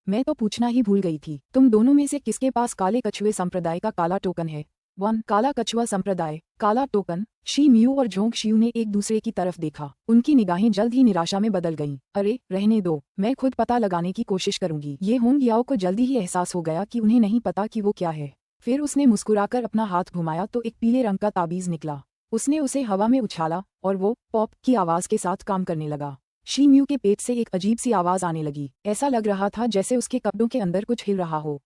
मैं तो पूछना ही भूल गई थी, तुम दोनों में से किसके पास काले कछुए संप्रदाय का काला टोकन है? 1 काला कछुआ संप्रदाय, काला टोकन। शिम्यू और जोंग शियू ने एक दूसरे की तरफ देखा। उनकी निगाहें जल्द ही निराशा में बदल गईं। अरे रहने दो, मैं खुद पता लगाने की कोशिश करूंगी। ये होंग याओ को जल्दी ही एहसास हो गया कि उन्हें नहीं पता कि वो क्या है। फिर उसने मुस्कुराकर अपना हाथ घुमाया तो एक पीले रंग का ताबीज निकला। उसने उसे हवा में उछाला और वो पॉप की आवाज के साथ काम करने लगा। शिम्यू के पेट से एक अजीब सी आवाज आने लगी। ऐसा लग रहा था जैसे उसके कपड़ों के अंदर कुछ हिल रहा हो।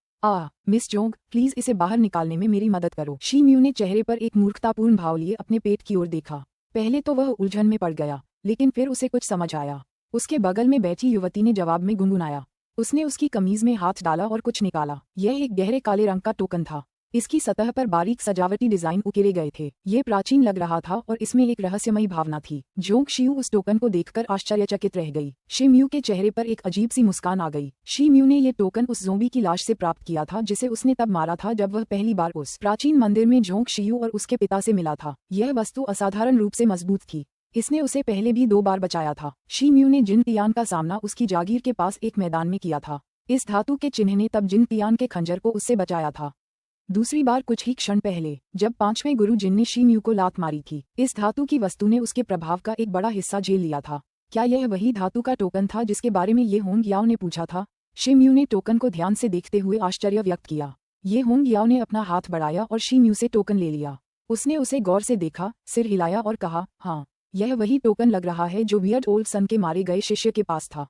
मिस जोंग, प्लीज इसे बाहर निकालने में मेरी मदद करो। शिम्यू ने चेहरे पर एक मूर्खतापूर्ण भाव लिए अपने पेट की ओर देखा। पहले तो वह उलझन में पड़ गया, लेकिन फिर उसे कुछ समझ आया। उसके बगल में बैठी युवती ने जवाब में गुनगुनाया। उसने उसकी कमीज में हाथ डाला और कुछ निकाला। यह एक गहरे काले रंग का टोकन था। इसकी सतह पर बारीक सजावटी डिजाइन उकेरे गए थे। ये प्राचीन लग रहा था और इसमें एक रहस्यमयी भावना थी। जोंग शियू उस टोकन को देखकर आश्चर्यचकित रह गई। शिम्यू के चेहरे पर एक अजीब सी मुस्कान आ गई। शिम्यू ने ये टोकन उस ज़ोंबी की लाश से प्राप्त किया था जिसे उसने तब मारा था जब वह पहली बार उस प्राचीन मंदिर में जोंग शियू और उसके पिता से मिला था। यह वस्तु असाधारण रूप से मजबूत थी। इसने उसे पहले भी 2 बार बचाया था। शिम्यू ने जिन तियान का सामना उसकी जागीर के पास एक मैदान में किया था। इस धातु के चिन्ह ने तब जिन तियान के खंजर को उससे बचाया था। दूसरी बार कुछ ही क्षण पहले, जब 5वें गुरु जिन ने शिम्यू को लात मारी थी, इस धातु की वस्तु ने उसके प्रभाव का एक बड़ा हिस्सा झेल लिया था। क्या यह वही धातु का टोकन था जिसके बारे में ये होंग याओ ने पूछा था? शिम्यू ने टोकन को ध्यान से देखते हुए आश्चर्य व्यक्त किया। ये होंग याओ ने अपना हाथ बढ़ाया और शिम्यू से टोकन ले लिया। उसने उसे गौर से देखा, सिर हिलाया और कहा, हाँ, यह वही टोकन लग रहा है जो वियर्ड ओल्ड सन के मारे गए शिष्य के पास था।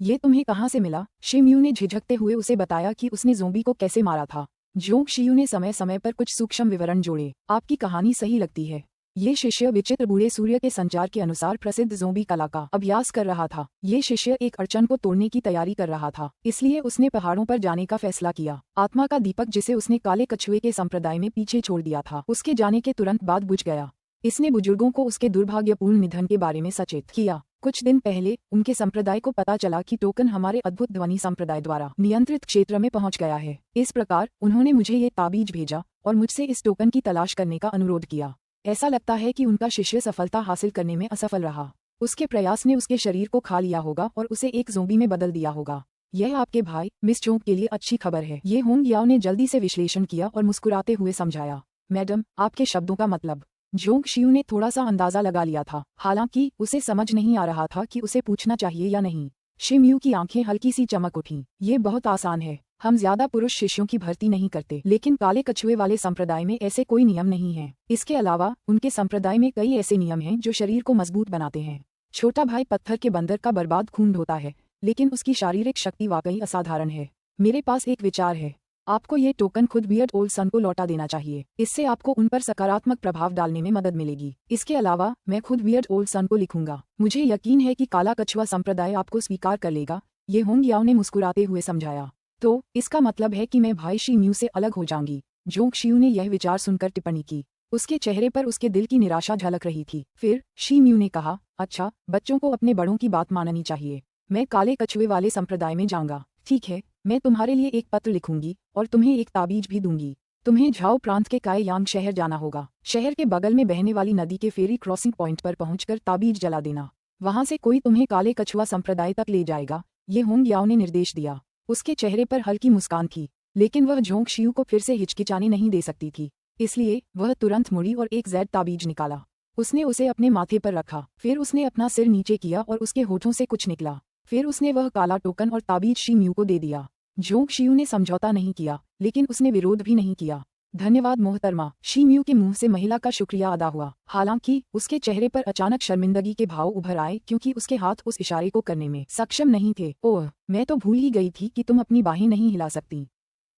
ये तुम्हें कहाँ से मिला? शिम्यू ने झिझकते हुए उसे बताया कि उसने ज़ोंबी को कैसे मारा था। जोंग शियू ने समय समय पर कुछ सूक्ष्म विवरण जोड़े। आपकी कहानी सही लगती है। ये शिष्य विचित्र बूढ़े सूर्य के संचार के अनुसार प्रसिद्ध ज़ोंबी कला का अभ्यास कर रहा था। ये शिष्य एक अड़चन को तोड़ने की तैयारी कर रहा था, इसलिए उसने पहाड़ों पर जाने का फैसला किया। आत्मा का दीपक जिसे उसने काले कछुए के संप्रदाय में पीछे छोड़ दिया था, उसके जाने के तुरंत बाद बुझ गया। इसने बुजुर्गों को उसके दुर्भाग्यपूर्ण निधन के बारे में सचेत किया। कुछ दिन पहले उनके संप्रदाय को पता चला कि टोकन हमारे अद्भुत ध्वनि संप्रदाय द्वारा नियंत्रित क्षेत्र में पहुंच गया है। इस प्रकार उन्होंने मुझे ये ताबीज भेजा और मुझसे इस टोकन की तलाश करने का अनुरोध किया। ऐसा लगता है कि उनका शिष्य सफलता हासिल करने में असफल रहा। उसके प्रयास ने उसके शरीर को खा लिया होगा और उसे एक ज़ोंबी में बदल दिया होगा। यह आपके भाई मिस चोंग के लिए अच्छी खबर है। ये होंग याओ ने जल्दी से विश्लेषण किया और मुस्कुराते हुए समझाया। मैडम, आपके शब्दों का मतलब। जोंग शियू ने थोड़ा सा अंदाजा लगा लिया था, हालांकि उसे समझ नहीं आ रहा था कि उसे पूछना चाहिए या नहीं। शिमयू की आंखें हल्की सी चमक उठीं। ये बहुत आसान है। हम ज्यादा पुरुष शिष्यों की भर्ती नहीं करते, लेकिन काले कछुए वाले संप्रदाय में ऐसे कोई नियम नहीं है। इसके अलावा उनके संप्रदाय में कई ऐसे नियम हैं जो शरीर को मजबूत बनाते हैं। छोटा भाई पत्थर के बंदर का बर्बाद खून ढोता है, लेकिन उसकी शारीरिक शक्ति वाकई असाधारण है। मेरे पास एक विचार है। आपको ये टोकन खुद वियर्ड ओल्ड सन को लौटा देना चाहिए। इससे आपको उन पर सकारात्मक प्रभाव डालने में मदद मिलेगी। इसके अलावा मैं खुद वियर्ड ओल्ड सन को लिखूंगा। मुझे यकीन है कि काला कछुआ संप्रदाय आपको स्वीकार कर लेगा, ये होंग याओ ने मुस्कुराते हुए समझाया। तो इसका मतलब है कि मैं भाई शी म्यू से अलग हो जाऊंगी। जोंग शियू ने यह विचार सुनकर टिप्पणी की। उसके चेहरे पर उसके दिल की निराशा झलक रही थी। फिर शी म्यू ने कहा, अच्छा, बच्चों को अपने बड़ों की बात माननी चाहिए। मैं काले कछुए वाले संप्रदाय में जाऊंगा। ठीक है, मैं तुम्हारे लिए एक पत्र लिखूंगी और तुम्हें एक ताबीज भी दूंगी। तुम्हें झाओ प्रांत के काय यांग शहर जाना होगा। शहर के बगल में बहने वाली नदी के फेरी क्रॉसिंग पॉइंट पर पहुंचकर ताबीज जला देना। वहां से कोई तुम्हें काले कछुआ संप्रदाय तक ले जाएगा। ये होंग याओ ने निर्देश दिया। उसके चेहरे पर हल्की मुस्कान थी, लेकिन वह जोंग शियू को फिर से हिचकिचाने नहीं दे सकती थी। इसलिए वह तुरंत मुड़ी और एक जैद ताबीज निकाला। उसने उसे अपने माथे पर रखा। फिर उसने अपना सिर नीचे किया और उसके होठों से कुछ निकला। फिर उसने वह काला टोकन और ताबीज शी म्यू को दे दिया। जोंग शियू ने समझौता नहीं किया, लेकिन उसने विरोध भी नहीं किया। धन्यवाद मोहतरमा। शी म्यू के मुंह से महिला का शुक्रिया अदा हुआ। हालांकि उसके चेहरे पर अचानक शर्मिंदगी के भाव उभर आए, क्योंकि उसके हाथ उस इशारे को करने में सक्षम नहीं थे। ओह, मैं तो भूल ही गई थी कि तुम अपनी बाहें नहीं हिला सकती।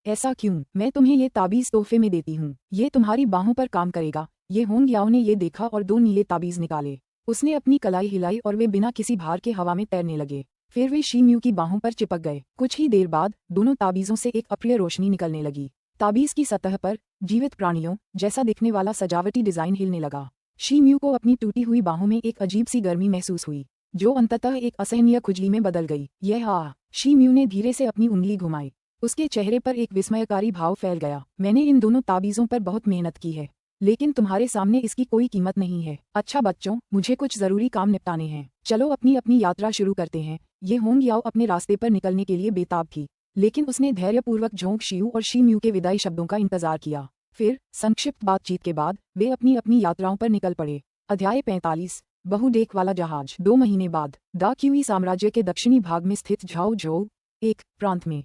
ऐसा क्यों? मैं तुम्हें ये ताबीज तोहफे में देती हूँ। ये तुम्हारी बाहों पर काम करेगा। ये होंग याओ ने ये देखा और 2 नीले ताबीज निकाले। उसने अपनी कलाई हिलाई और वे बिना किसी भार के हवा में तैरने लगे। फिर वे शी म्यू की बाहों पर चिपक गए। कुछ ही देर बाद दोनों ताबीजों से एक अप्रिय रोशनी निकलने लगी। ताबीज की सतह पर जीवित प्राणियों जैसा दिखने वाला सजावटी डिजाइन हिलने लगा। शी म्यू को अपनी टूटी हुई बाहों में एक अजीब सी गर्मी महसूस हुई, जो अंततः एक असहनीय खुजली में बदल गई। शी म्यू ने धीरे से अपनी उंगली घुमाई। उसके चेहरे पर एक विस्मयकारी भाव फैल गया। मैंने इन दोनों ताबीजों पर बहुत मेहनत की है, लेकिन तुम्हारे सामने इसकी कोई कीमत नहीं है। अच्छा बच्चों, मुझे कुछ जरूरी काम निपटाने हैं। चलो अपनी अपनी यात्रा शुरू करते हैं। ये होंग याओ अपने रास्ते पर निकलने के लिए बेताब थी, लेकिन उसने धैर्यपूर्वक जोंग शियू और शी म्यू के विदाई शब्दों का इंतजार किया। फिर संक्षिप्त बातचीत के बाद वे अपनी अपनी यात्राओं पर निकल पड़े। अध्याय 45। बहुडेक वाला जहाज। 2 महीने बाद दा क्यूई साम्राज्य के दक्षिणी भाग में स्थित झाओ जोउ एक प्रांत में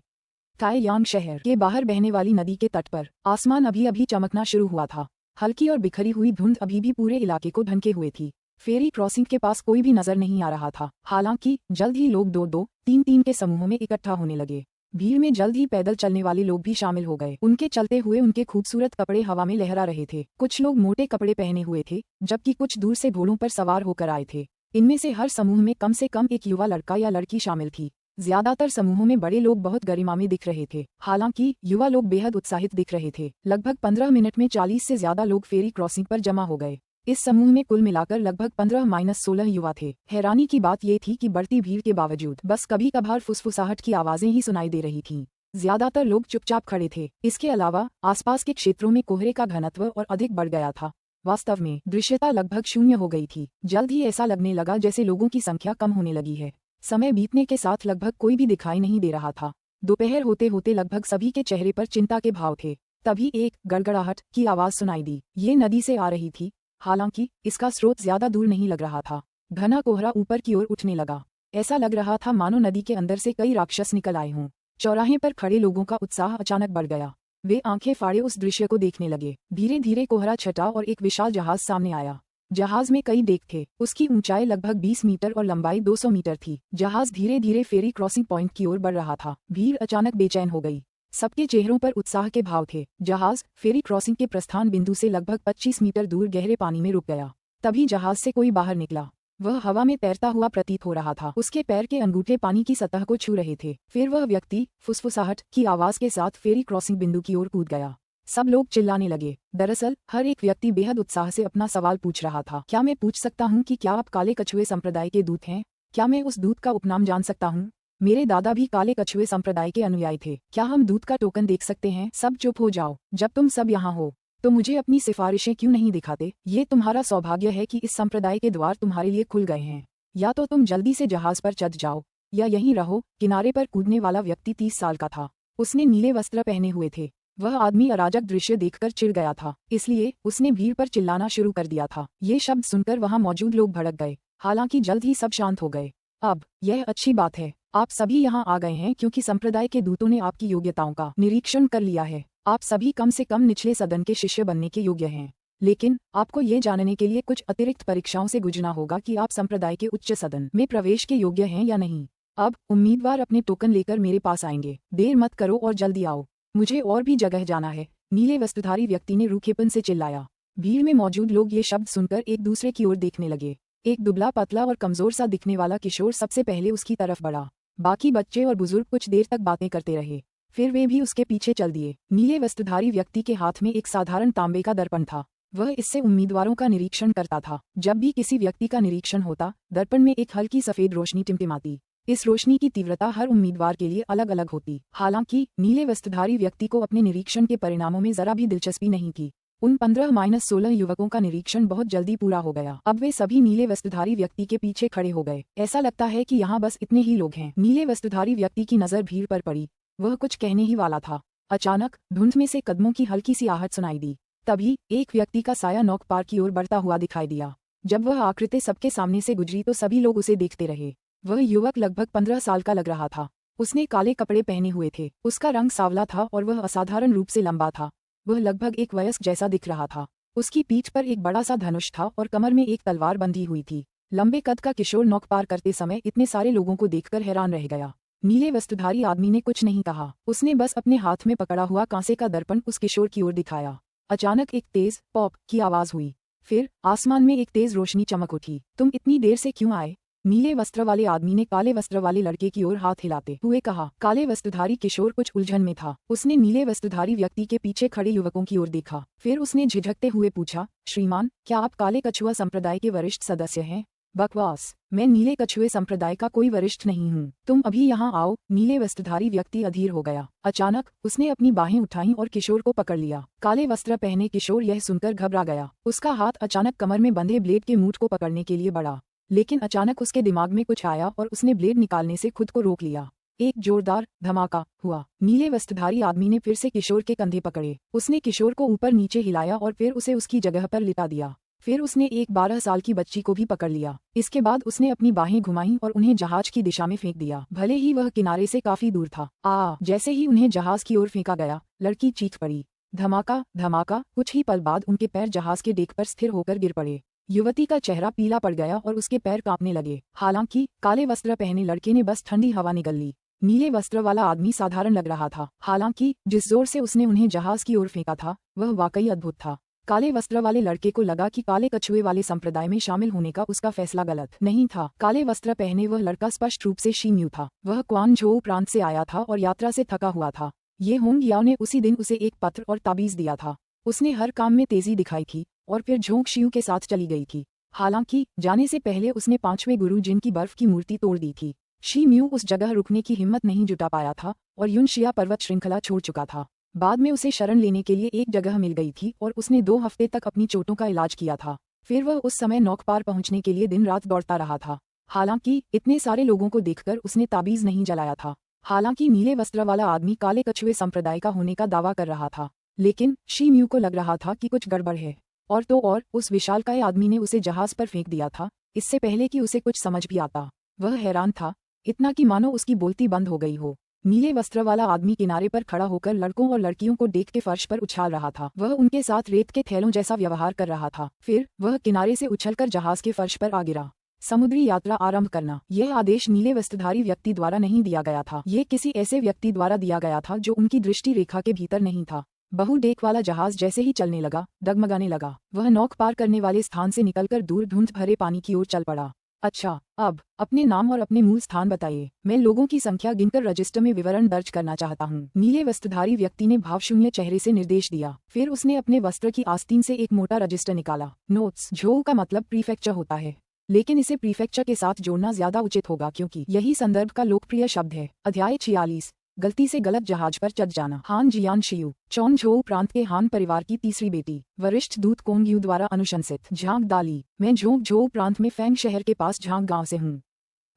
काय यांग शहर के बाहर बहने वाली नदी के तट पर आसमान अभी अभी चमकना शुरू हुआ था। हल्की और बिखरी हुई धुंध अभी भी पूरे इलाके को ढंके हुए थी। फेरी क्रॉसिंग के पास कोई भी नजर नहीं आ रहा था। हालांकि जल्द ही लोग 2-2, 3-3 के समूहों में इकट्ठा होने लगे। भीड़ में जल्द ही पैदल चलने वाले लोग भी शामिल हो गए। उनके चलते हुए उनके खूबसूरत कपड़े हवा में लहरा रहे थे। कुछ लोग मोटे कपड़े पहने हुए थे, जबकि कुछ दूर से घोड़ों पर सवार होकर आए थे। इनमें से हर समूह में कम से कम एक युवा लड़का या लड़की शामिल थी। ज्यादातर समूहों में बड़े लोग बहुत गरिमा में दिख रहे थे। हालांकि युवा लोग बेहद उत्साहित दिख रहे थे। लगभग 15 मिनट में 40 से ज्यादा लोग फेरी क्रॉसिंग पर जमा हो गए। इस समूह में कुल मिलाकर लगभग 15-16 युवा थे। हैरानी की बात ये थी कि बढ़ती भीड़ के बावजूद बस कभी कभार फुसफुसाहट की आवाजें ही सुनाई दे रही थीं। ज्यादातर लोग चुपचाप खड़े थे। इसके अलावा आसपास के क्षेत्रों में कोहरे का घनत्व और अधिक बढ़ गया था। वास्तव में दृश्यता लगभग शून्य हो गई थी। जल्द ही ऐसा लगने लगा जैसे लोगों की संख्या कम होने लगी है। समय बीतने के साथ लगभग कोई भी दिखाई नहीं दे रहा था। दोपहर होते होते लगभग सभी के चेहरे पर चिंता के भाव थे। तभी एक गड़गड़ाहट की आवाज सुनाई दी। ये नदी से आ रही थी, हालांकि इसका स्रोत ज्यादा दूर नहीं लग रहा था। घना कोहरा ऊपर की ओर उठने लगा। ऐसा लग रहा था मानो नदी के अंदर से कई राक्षस निकल आए हों। चौराहे पर खड़े लोगों का उत्साह अचानक बढ़ गया। वे आंखें फाड़े उस दृश्य को देखने लगे। धीरे धीरे कोहरा छटा और एक विशाल जहाज सामने आया। जहाज में कई डेक थे। उसकी ऊंचाई लगभग 20 मीटर और लंबाई 200 मीटर थी। जहाज धीरे धीरे फेरी क्रॉसिंग पॉइंट की ओर बढ़ रहा था। भीड़ अचानक बेचैन हो गई। सबके चेहरों पर उत्साह के भाव थे। जहाज फेरी क्रॉसिंग के प्रस्थान बिंदु से लगभग 25 मीटर दूर गहरे पानी में रुक गया। तभी जहाज से कोई बाहर निकला। वह हवा में तैरता हुआ प्रतीत हो रहा था। उसके पैर के अंगूठे पानी की सतह को छू रहे थे। फिर वह व्यक्ति फुसफुसाहट की आवाज के साथ फेरी क्रॉसिंग बिंदु की ओर कूद गया। सब लोग चिल्लाने लगे। दरअसल हर एक व्यक्ति बेहद उत्साह से अपना सवाल पूछ रहा था। क्या मैं पूछ सकता हूँ कि क्या आप काले कछुए संप्रदाय के दूत हैं? क्या मैं उस दूत का उपनाम जान सकता हूँ? मेरे दादा भी काले कछुए संप्रदाय के अनुयायी थे। क्या हम दूत का टोकन देख सकते हैं? सब चुप हो जाओ। जब तुम सब यहाँ हो तो मुझे अपनी सिफारिशें क्यों नहीं दिखाते? ये तुम्हारा सौभाग्य है कि इस संप्रदाय के द्वार तुम्हारे लिए खुल गए हैं। या तो तुम जल्दी से जहाज पर चढ़ जाओ या यहीं रहो। किनारे पर कूदने वाला व्यक्ति 30 साल का था। उसने नीले वस्त्र पहने हुए थे। वह आदमी अराजक दृश्य देखकर चिढ़ गया था, इसलिए उसने भीड़ पर चिल्लाना शुरू कर दिया था। ये शब्द सुनकर वहां मौजूद लोग भड़क गए। हालांकि जल्द ही सब शांत हो गए। अब यह अच्छी बात है, आप सभी यहाँ आ गए हैं क्योंकि संप्रदाय के दूतों ने आपकी योग्यताओं का निरीक्षण कर लिया है। आप सभी कम से कम निचले सदन के शिष्य बनने के योग्य हैं। लेकिन आपको ये जानने के लिए कुछ अतिरिक्त परीक्षाओं से गुजरना होगा कि आप संप्रदाय के उच्च सदन में प्रवेश के योग्य हैं या नहीं। अब उम्मीदवार अपने टोकन लेकर मेरे पास आएंगे। देर मत करो और जल्दी आओ, मुझे और भी जगह जाना है। नीले वस्त्रधारी व्यक्ति ने रूखेपन से चिल्लाया। भीड़ में मौजूद लोग ये शब्द सुनकर एक दूसरे की ओर देखने लगे। एक दुबला पतला और कमजोर सा दिखने वाला किशोर सबसे पहले उसकी तरफ बढ़ा। बाकी बच्चे और बुजुर्ग कुछ देर तक बातें करते रहे, फिर वे भी उसके पीछे चल दिए। नीले वस्त्रधारी व्यक्ति के हाथ में एक साधारण तांबे का दर्पण था। वह इससे उम्मीदवारों का निरीक्षण करता था। जब भी किसी व्यक्ति का निरीक्षण होता, दर्पण में एक हल्की सफेद रोशनी टिमटिमाती। इस रोशनी की तीव्रता हर उम्मीदवार के लिए अलग अलग होती। हालांकि नीले वस्त्रधारी व्यक्ति को अपने निरीक्षण के परिणामों में जरा भी दिलचस्पी नहीं थी। उन 15-16 युवकों का निरीक्षण बहुत जल्दी पूरा हो गया। अब वे सभी नीले वस्त्रधारी व्यक्ति के पीछे खड़े हो गए। ऐसा लगता है कि यहाँ बस इतने ही लोग हैं। नीले वस्त्रधारी व्यक्ति की नजर भीड़ पर पड़ी। वह कुछ कहने ही वाला था। अचानक धुंध में से कदमों की हल्की सी आहट सुनाई दी। तभी एक व्यक्ति का साया नौक पार की ओर बढ़ता हुआ दिखाई दिया। जब वह आकृति सबके सामने से गुजरी तो सभी लोग उसे देखते रहे। वह युवक लगभग 15 साल का लग रहा था। उसने काले कपड़े पहने हुए थे। उसका रंग सांवला था और वह असाधारण रूप से लंबा था। वह लगभग एक वयस्क जैसा दिख रहा था। उसकी पीठ पर एक बड़ा सा धनुष था और कमर में एक तलवार बंधी हुई थी। लंबे कद का किशोर नौक पार करते समय इतने सारे लोगों को देखकर हैरान रह गया। नीले वस्त्रधारी आदमी ने कुछ नहीं कहा। उसने बस अपने हाथ में पकड़ा हुआ कांसे का दर्पण उस किशोर की ओर दिखाया। अचानक एक तेज पॉप की आवाज हुई। फिर आसमान में एक तेज रोशनी चमक उठी। तुम इतनी देर से क्यों आए? नीले वस्त्र वाले आदमी ने काले वस्त्र वाले लड़के की ओर हाथ हिलाते हुए कहा। काले वस्त्रधारी किशोर कुछ उलझन में था। उसने नीले वस्त्रधारी व्यक्ति के पीछे खड़े युवकों की ओर देखा। फिर उसने झिझकते हुए पूछा, श्रीमान, क्या आप काले कछुआ संप्रदाय के वरिष्ठ सदस्य हैं? बकवास, मैं नीले कछुए संप्रदाय का कोई वरिष्ठ नहीं हूँ। तुम अभी यहाँ आओ। नीले वस्त्रधारी व्यक्ति अधीर हो गया। अचानक उसने अपनी बाहें उठाईं और किशोर को पकड़ लिया। काले वस्त्र पहने किशोर यह सुनकर घबरा गया। उसका हाथ अचानक कमर में बंधे ब्लेड के मूठ को पकड़ने के लिए बढ़ा, लेकिन अचानक उसके दिमाग में कुछ आया और उसने ब्लेड निकालने से खुद को रोक लिया। एक जोरदार धमाका हुआ। नीले वस्त्रधारी आदमी ने फिर से किशोर के कंधे पकड़े। उसने किशोर को ऊपर नीचे हिलाया और फिर उसे उसकी जगह पर लिटा दिया। फिर उसने एक 12 साल की बच्ची को भी पकड़ लिया। इसके बाद उसने अपनी बाहें घुमाईं और उन्हें जहाज की दिशा में फेंक दिया। भले ही वह किनारे से काफी दूर था। जैसे ही उन्हें जहाज की ओर फेंका गया, लड़की चीख पड़ी। धमाका धमाका। कुछ ही पल बाद उनके पैर जहाज के डेक पर स्थिर होकर गिर पड़े। युवती का चेहरा पीला पड़ गया और उसके पैर कांपने लगे। हालांकि काले वस्त्र पहने लड़के ने बस ठंडी हवा निगल ली। नीले वस्त्र वाला आदमी साधारण लग रहा था। हालांकि जिस जोर से उसने उन्हें जहाज की ओर फेंका था वह वाकई अद्भुत था। काले वस्त्र वाले लड़के को लगा कि काले कछुए वाले संप्रदाय में शामिल होने का उसका फैसला गलत नहीं था। काले वस्त्र पहने वह लड़का स्पष्ट रूप से शी म्यू था। वह क्वांगझोउ प्रांत से आया था और यात्रा से थका हुआ था। ये होंग याओ ने उसी दिन उसे एक पत्र और ताबीज दिया था। उसने हर काम में तेजी दिखाई थी और फिर झोंक शियू के साथ चली गई थी। हालांकि जाने से पहले उसने 5वें गुरु जिन की बर्फ की मूर्ति तोड़ दी थी। शी म्यू उस जगह रुकने की हिम्मत नहीं जुटा पाया था और युनशिया पर्वत श्रृंखला छोड़ चुका था। बाद में उसे शरण लेने के लिए एक जगह मिल गई थी और उसने 2 हफ्ते तक अपनी चोटों का इलाज किया था। फिर वह उस समय नौक पार पहुंचने के लिए दिन रात दौड़ता रहा था। हालांकि इतने सारे लोगों को देखकर उसने ताबीज नहीं जलाया था। हालांकि नीले वस्त्र वाला आदमी काले कछुए संप्रदाय का होने का दावा कर रहा था, लेकिन शी म्यू को लग रहा था कि कुछ गड़बड़ है। और तो और उस विशालकाय आदमी ने उसे जहाज पर फेंक दिया था इससे पहले कि उसे कुछ समझ भी आता। वह हैरान था, इतना कि मानो उसकी बोलती बंद हो गई हो। नीले वस्त्र वाला आदमी किनारे पर खड़ा होकर लड़कों और लड़कियों को देख के फर्श पर उछाल रहा था। वह उनके साथ रेत के थैलों जैसा व्यवहार कर रहा था। फिर वह किनारे से उछलकर जहाज के फर्श पर आ गिरा। समुद्री यात्रा आरंभ करना। यह आदेश नीले वस्त्रधारी व्यक्ति द्वारा नहीं दिया गया था। ये किसी ऐसे व्यक्ति द्वारा दिया गया था जो उनकी दृष्टि रेखा के भीतर नहीं था। बहुडेक वाला जहाज जैसे ही चलने लगा, डगमगाने लगा। वह नौक पार करने वाले स्थान से निकलकर दूर धुंध भरे पानी की ओर चल पड़ा। अच्छा, अब अपने नाम और अपने मूल स्थान बताइए। मैं लोगों की संख्या गिनकर रजिस्टर में विवरण दर्ज करना चाहता हूँ। नीले वस्त्रधारी व्यक्ति ने भावशून्य चेहरे से निर्देश दिया। फिर उसने अपने वस्त्र की आस्तीन से एक मोटा रजिस्टर निकाला। नोट्स। झोऊ का मतलब प्रीफेक्चर होता है, लेकिन इसे प्रीफेक्चर के साथ जोड़ना ज्यादा उचित होगा क्योंकि यही संदर्भ का लोकप्रिय शब्द है। अध्याय 46। गलती से गलत जहाज पर चढ़ जाना। हान जियान शियू, चौनझोऊ प्रांत के हान परिवार की तीसरी बेटी। वरिष्ठ दूत कोंग यू द्वारा अनुशंसित। झांग दाली, मैं झोऊ प्रांत में फैंग शहर के पास झांग गांव से हूँ।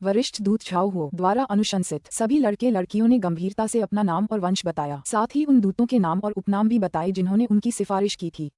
वरिष्ठ दूत झाओ हो द्वारा अनुशंसित। सभी लड़के लड़कियों ने गंभीरता से अपना नाम और वंश बताया, साथ ही उन दूतों के नाम और उपनाम भी बताए जिन्होंने उनकी सिफारिश की थी।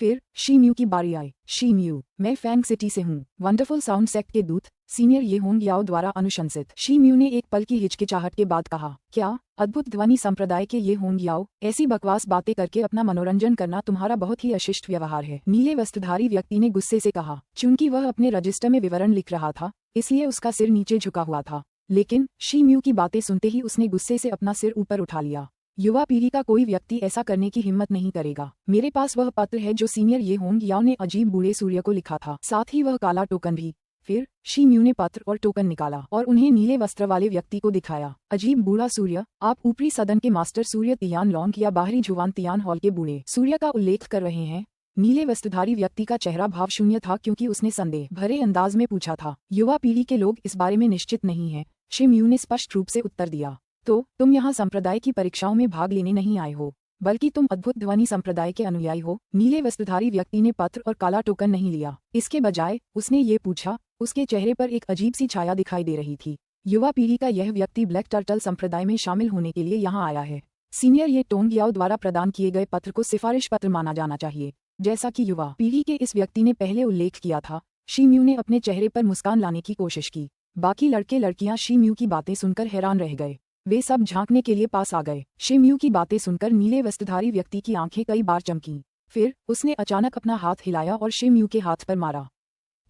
फिर शी म्यू की बारी आई। शी म्यू, मैं फैंग सिटी से हूँ। वंडरफुल साउंड सेक्ट के दूत सीनियर ये होंग याओ द्वारा अनुशंसित। शी म्यू ने एक पल की हिचकिचाहट के बाद कहा, क्या अद्भुत ध्वनि संप्रदाय के ये होंग याओ, ऐसी बकवास बातें करके अपना मनोरंजन करना तुम्हारा बहुत ही अशिष्ट व्यवहार है। नीले वस्त्रधारी व्यक्ति ने गुस्से से कहा। चूंकि वह अपने रजिस्टर में विवरण लिख रहा था, इसलिए उसका सिर नीचे झुका हुआ था, लेकिन शी म्यू की बातें सुनते ही उसने गुस्से से अपना सिर ऊपर उठा लिया। युवा पीढ़ी का कोई व्यक्ति ऐसा करने की हिम्मत नहीं करेगा। मेरे पास वह पत्र है जो सीनियर ये होंग याओ ने अजीब बूढ़े सूर्य को लिखा था, साथ ही वह काला टोकन भी। फिर शी म्यू ने पत्र और टोकन निकाला और उन्हें नीले वस्त्र वाले व्यक्ति को दिखाया। अजीब बूढ़ा सूर्य, आप ऊपरी सदन के मास्टर सूर्य तियान लॉन्ग या बाहरी जुवान तियान हॉल के बूढ़े सूर्य का उल्लेख कर रहे हैं? नीले वस्त्रधारी व्यक्ति का चेहरा भावशून्य था क्योंकि उसने संदेह भरे अंदाज में पूछा था। युवा पीढ़ी के लोग इस बारे में निश्चित नहीं है, शी म्यू ने स्पष्ट रूप से उत्तर दिया। तो तुम यहाँ संप्रदाय की परीक्षाओं में भाग लेने नहीं आए हो, बल्कि तुम अद्भुत ध्वनि संप्रदाय के अनुयायी हो। नीले वस्त्रधारी व्यक्ति ने पत्र और काला टोकन नहीं लिया, इसके बजाय उसने ये पूछा। उसके चेहरे पर एक अजीब सी छाया दिखाई दे रही थी। युवा पीढ़ी का यह व्यक्ति ब्लैक टर्टल संप्रदाय में शामिल होने के लिए यहाँ आया है। सीनियर ये टोंग याओ द्वारा प्रदान किए गए पत्र को सिफारिश पत्र माना जाना चाहिए, जैसा कि युवा पीढ़ी के इस व्यक्ति ने पहले उल्लेख किया था। शी म्यू ने अपने चेहरे पर मुस्कान लाने की कोशिश की। बाकी लड़के लड़कियां शी म्यू की बातें सुनकर हैरान रह गए। वे सब झांकने के लिए पास आ गए। शी म्यू की बातें सुनकर नीले वस्त्रधारी व्यक्ति की आंखें कई बार चमकीं। फिर उसने अचानक अपना हाथ हिलाया और शी म्यू के हाथ पर मारा।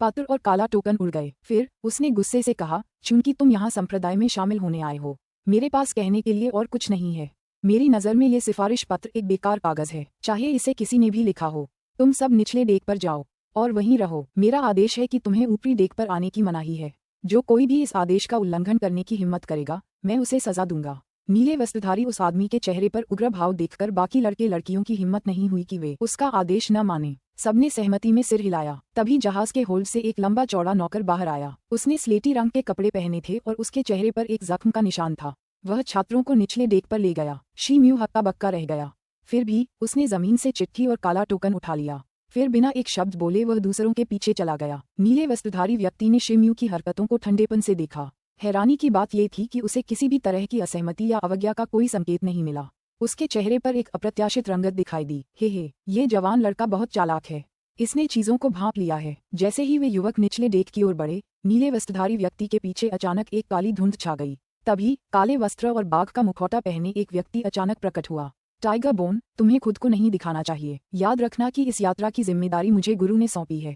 पत्र और काला टोकन उड़ गए। फिर उसने गुस्से से कहा, चूंकि तुम यहाँ संप्रदाय में शामिल होने आए हो, मेरे पास कहने के लिए और कुछ नहीं है। मेरी नज़र में ये सिफारिश पत्र एक बेकार कागज है, चाहे इसे किसी ने भी लिखा हो। तुम सब निचले डेक पर जाओ और वहीं रहो। मेरा आदेश है कि तुम्हें ऊपरी डेक पर आने की मनाही है। जो कोई भी इस आदेश का उल्लंघन करने की हिम्मत करेगा, मैं उसे सजा दूंगा। नीले वस्त्रधारी उस आदमी के चेहरे पर उग्र भाव देखकर बाकी लड़के लड़कियों की हिम्मत नहीं हुई कि वे उसका आदेश न माने। सबने सहमति में सिर हिलाया। तभी जहाज के होल्ड से एक लंबा चौड़ा नौकर बाहर आया। उसने स्लेटी रंग के कपड़े पहने थे और उसके चेहरे पर एक जख्म का निशान था। वह छात्रों को निचले डेक पर ले गया। शी म्यू हक्का बक्का रह गया। फिर भी उसने जमीन से चिट्ठी और काला टोकन उठा लिया। फिर बिना एक शब्द बोले वह दूसरों के पीछे चला गया। नीले वस्त्रधारी व्यक्ति ने शी म्यू की हरकतों को ठंडेपन से देखा। हैरानी की बात यह थी कि उसे किसी भी तरह की असहमति या अवज्ञा का कोई संकेत नहीं मिला। उसके चेहरे पर एक अप्रत्याशित रंगत दिखाई दी। हे, ये जवान लड़का बहुत चालाक है। इसने चीजों को भांप लिया है। जैसे ही वे युवक निचले डेक की ओर बढ़े, नीले वस्त्रधारी व्यक्ति के पीछे अचानक एक काली धुंध छा गई। तभी काले वस्त्र और बाघ का मुखौटा पहने एक व्यक्ति अचानक प्रकट हुआ। टाइगर बोन, तुम्हें खुद को नहीं दिखाना चाहिए। याद रखना कि इस यात्रा की जिम्मेदारी मुझे गुरु ने सौंपी है,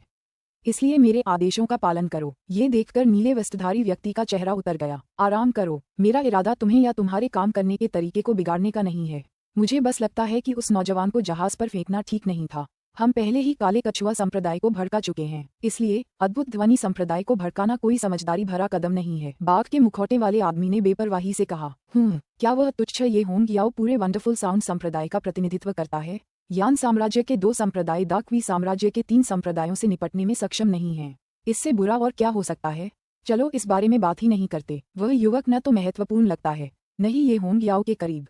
इसलिए मेरे आदेशों का पालन करो। ये देखकर नीले वस्त्रधारी व्यक्ति का चेहरा उतर गया। आराम करो, मेरा इरादा तुम्हें या तुम्हारे काम करने के तरीके को बिगाड़ने का नहीं है। मुझे बस लगता है कि उस नौजवान को जहाज पर फेंकना ठीक नहीं था। हम पहले ही काले कछुआ संप्रदाय को भड़का चुके हैं, इसलिए अद्भुत ध्वनि संप्रदाय को भड़काना कोई समझदारी भरा कदम नहीं है। बाघ के मुखौटे वाले आदमी ने बेपरवाही से कहा, क्या वह तुच्छ ये होंग याओ पूरे वंडरफुल साउंड संप्रदाय का प्रतिनिधित्व करता है? यान साम्राज्य के 2 संप्रदाय दाक्वी साम्राज्य के 3 संप्रदायों से निपटने में सक्षम नहीं हैं। इससे बुरा और क्या हो सकता है? चलो इस बारे में बात ही नहीं करते। वह युवक न तो महत्वपूर्ण लगता है, न ही ये होंग याओ के करीब।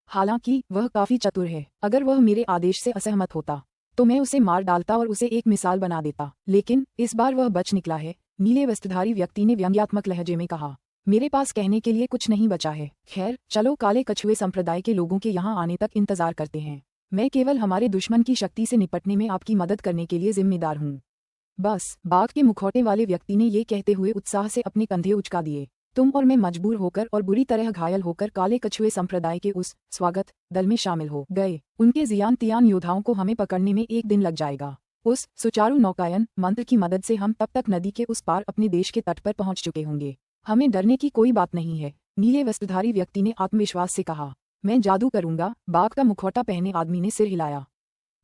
हालांकि वह काफी चतुर है। अगर वह मेरे आदेश से असहमत होता तो मैं उसे मार डालता और उसे एक मिसाल बना देता, लेकिन इस बार वह बच निकला है। नीले वस्त्रधारी व्यक्ति ने व्यंग्यात्मक लहजे में कहा, मेरे पास कहने के लिए कुछ नहीं बचा है। खैर चलो काले कछुए संप्रदाय के लोगों के यहाँ आने तक इंतजार करते हैं। मैं केवल हमारे दुश्मन की शक्ति से निपटने में आपकी मदद करने के लिए जिम्मेदार हूँ। बस। बाघ के मुखौटे वाले व्यक्ति ने ये कहते हुए उत्साह से अपने कंधे उचका दिए। तुम और मैं मजबूर होकर और बुरी तरह घायल होकर काले कछुए संप्रदाय के उस स्वागत दल में शामिल हो गए। उनके जियान तियान योद्धाओं को हमें पकड़ने में 1 दिन लग जाएगा। उस सुचारू नौकायन मंत्र की मदद से हम तब तक नदी के उस पार अपने देश के तट पर पहुंच चुके होंगे। हमें डरने की कोई बात नहीं है। नीले वस्त्रधारी व्यक्ति ने आत्मविश्वास से कहा, मैं जादू करूंगा। बाघ का मुखौटा पहने आदमी ने सिर हिलाया।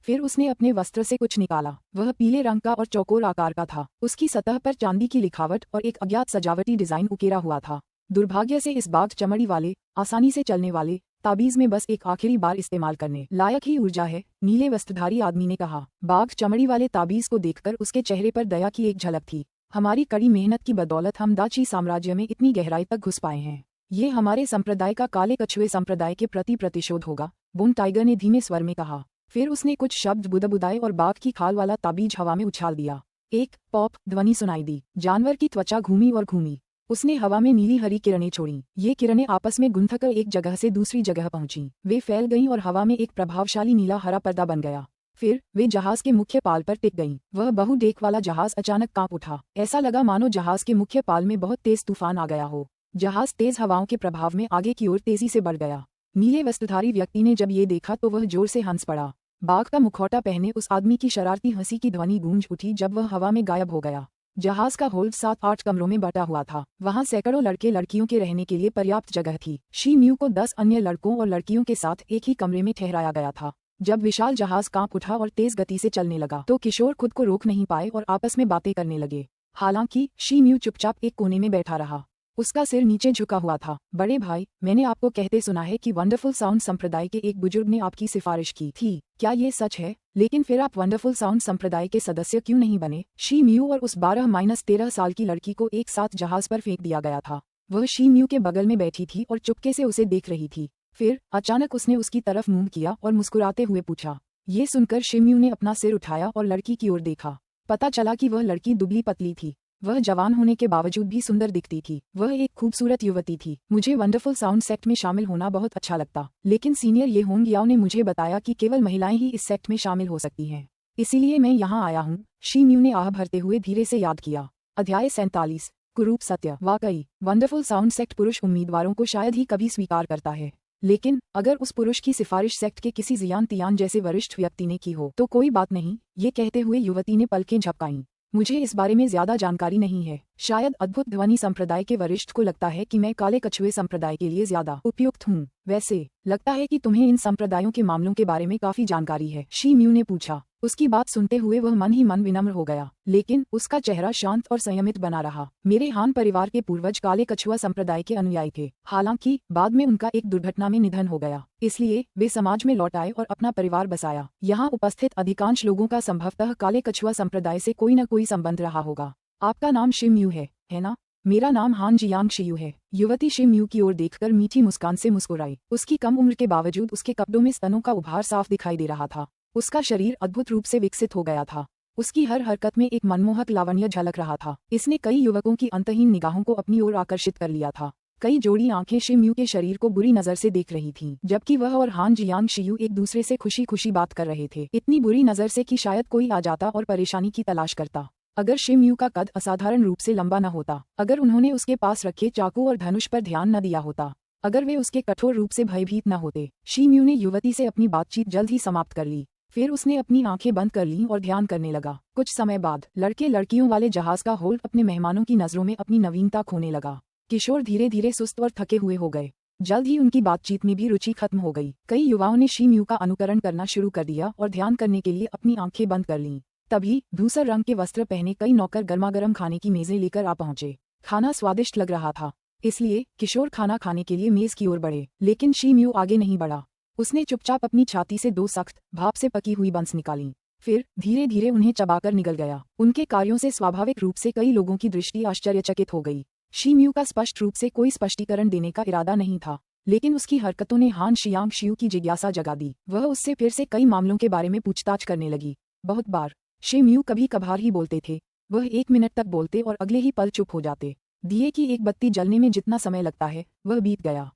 फिर उसने अपने वस्त्र से कुछ निकाला। वह पीले रंग का और चौकोर आकार का था। उसकी सतह पर चांदी की लिखावट और एक अज्ञात सजावटी डिजाइन उकेरा हुआ था। दुर्भाग्य से इस बाघ चमड़ी वाले, आसानी से चलने वाले ताबीज में बस एक आखिरी बार इस्तेमाल करने लायक ही ऊर्जा है, नीले वस्त्रधारी आदमी ने कहा। बाघ चमड़ी वाले ताबीज को देखकर उसके चेहरे पर दया की एक झलक थी। हमारी कड़ी मेहनत की बदौलत हम दाची साम्राज्य में इतनी गहराई तक घुस पाए हैं। ये हमारे संप्रदाय का काले कछुए संप्रदाय के प्रति प्रतिशोध होगा, बोन टाइगर ने धीमे स्वर में कहा। फिर उसने कुछ शब्द बुदबुदाए और बाघ की खाल वाला ताबीज हवा में उछाल दिया। एक पॉप ध्वनि सुनाई दी। जानवर की त्वचा घूमी और घूमी। उसने हवा में नीली हरी किरणें छोड़ी। ये किरणें आपस में गुंथकर एक जगह से दूसरी जगह पहुंची। वे फैल गईं और हवा में एक प्रभावशाली नीला हरा पर्दा बन गया। फिर वे जहाज के मुख्य पाल पर टिक गईं। वह बहुडेक वाला जहाज अचानक कांप उठा। ऐसा लगा मानो जहाज के मुख्य पाल में बहुत तेज तूफान आ गया हो। जहाज तेज हवाओं के प्रभाव में आगे की ओर तेजी से बढ़ गया। नीले वस्त्रधारी व्यक्ति ने जब ये देखा तो वह जोर से हंस पड़ा। बाघ का मुखौटा पहने उस आदमी की शरारती हंसी की ध्वनि गूंज उठी जब वह हवा में गायब हो गया। जहाज का होल्ड 7-8 कमरों में बटा हुआ था। वहां सैकड़ों लड़के लड़कियों के रहने के लिए पर्याप्त जगह थी। शी म्यू को 10 अन्य लड़कों और लड़कियों के साथ एक ही कमरे में ठहराया गया था। जब विशाल जहाज कांप उठा और तेज गति से चलने लगा तो किशोर खुद को रोक नहीं पाए और आपस में बातें करने लगे। हालांकि शी म्यू चुपचाप एक कोने में बैठा रहा। उसका सिर नीचे झुका हुआ था। बड़े भाई, मैंने आपको कहते सुना है कि वंडरफुल साउंड संप्रदाय के एक बुजुर्ग ने आपकी सिफारिश की थी। क्या ये सच है? लेकिन फिर आप वंडरफुल साउंड संप्रदाय के सदस्य क्यों नहीं बने? शी म्यू और उस 12-13 साल की लड़की को एक साथ जहाज पर फेंक दिया गया था। वह शी म्यू के बगल में बैठी थी और चुपके से उसे देख रही थी। फिर अचानक उसने उसकी तरफ मुंह किया और मुस्कुराते हुए पूछा। ये सुनकर शी म्यू ने अपना सिर उठाया और लड़की की ओर देखा। पता चला कि वह लड़की दुबली पतली थी। वह जवान होने के बावजूद भी सुंदर दिखती थी। वह एक खूबसूरत युवती थी। मुझे वंडरफुल साउंड सेक्ट में शामिल होना बहुत अच्छा लगता, लेकिन सीनियर ये होंग याओ ने मुझे बताया कि केवल महिलाएं ही इस सेक्ट में शामिल हो सकती हैं। इसीलिए मैं यहाँ आया हूँ। शी म्यू ने आह भरते हुए धीरे से याद किया। अध्याय 47 कुरूप सत्य। वाकई वंडरफुल साउंड सेक्ट पुरुष उम्मीदवारों को शायद ही कभी स्वीकार करता है, लेकिन अगर उस पुरुष की सिफारिश सेक्ट के किसी जियान तियान जैसे वरिष्ठ व्यक्ति ने की हो तो कोई बात नहीं। ये कहते हुए युवती ने पलकें झपकाईं। मुझे इस बारे में ज्यादा जानकारी नहीं है। शायद अद्भुत ध्वनि संप्रदाय के वरिष्ठ को लगता है कि मैं काले कछुए संप्रदाय के लिए ज्यादा उपयुक्त हूँ। वैसे लगता है कि तुम्हें इन संप्रदायों के मामलों के बारे में काफी जानकारी है, शी म्यू ने पूछा। उसकी बात सुनते हुए वह मन ही मन विनम्र हो गया, लेकिन उसका चेहरा शांत और संयमित बना रहा। मेरे हान परिवार के पूर्वज काले कछुआ संप्रदाय के अनुयायी थे। हालांकि बाद में उनका एक दुर्घटना में निधन हो गया, इसलिए वे समाज में लौट आए और अपना परिवार बसाया। यहाँ उपस्थित अधिकांश लोगों का संभवतः काले कछुआ संप्रदाय से कोई न कोई संबंध रहा होगा। आपका नाम शी म्यू है ना? मेरा नाम हान जियांग शियू है। युवती शी म्यू की ओर देखकर मीठी मुस्कान से मुस्कुराई। उसकी कम उम्र के बावजूद उसके कपड़ों में स्तनों का उभार साफ दिखाई दे रहा था। उसका शरीर अद्भुत रूप से विकसित हो गया था। उसकी हर हरकत में एक मनमोहक लावण्य झलक रहा था। इसने कई युवकों की अंतहीन निगाहों को अपनी ओर आकर्षित कर लिया था। कई जोड़ी आंखें शी म्यू के शरीर को बुरी नजर से देख रही थीं, जबकि वह और हान जियांग शियू एक दूसरे से खुशी खुशी बात कर रहे थे। इतनी बुरी नजर से कि शायद कोई आ जाता और परेशानी की तलाश करता। अगर शी म्यू का कद असाधारण रूप से लंबा न होता, अगर उन्होंने उसके पास रखे चाकू और धनुष पर ध्यान न दिया होता, अगर वे उसके कठोर रूप से भयभीत न होते। शी म्यू ने युवती से अपनी बातचीत जल्द ही समाप्त कर ली। फिर उसने अपनी आंखें बंद कर लीं और ध्यान करने लगा। कुछ समय बाद लड़के लड़कियों वाले जहाज का होल्ड अपने मेहमानों की नजरों में अपनी नवीनता खोने लगा। किशोर धीरे धीरे सुस्त और थके हुए हो गए। जल्द ही उनकी बातचीत में भी रुचि खत्म हो गई। कई युवाओं ने शी म्यू का अनुकरण करना शुरू कर दिया और ध्यान करने के लिए अपनी आंखें बंद कर लीं। तभी धूसर रंग के वस्त्र पहने कई नौकर गर्मागर्म खाने की मेजें लेकर आ पहुंचे। खाना स्वादिष्ट लग रहा था, इसलिए किशोर खाना खाने के लिए मेज की ओर बढ़े, लेकिन शी म्यू आगे नहीं बढ़ा। उसने चुपचाप अपनी छाती से 2 सख्त भाप से पकी हुई बंस निकाली। फिर धीरे धीरे उन्हें चबाकर निगल गया। उनके कार्यों से स्वाभाविक रूप से कई लोगों की दृष्टि आश्चर्यचकित हो गई। शी म्यू का स्पष्ट रूप से कोई स्पष्टीकरण देने का इरादा नहीं था, लेकिन उसकी हरकतों ने हान जियांग शियू की जिज्ञासा जगा दी। वह उससे फिर से कई मामलों के बारे में पूछताछ करने लगी। बहुत बार शी म्यू कभी कभार ही बोलते थे। वह 1 मिनट तक बोलते और अगले ही पल चुप हो जाते। दिए की एक बत्ती जलने में जितना समय लगता है वह बीत गया।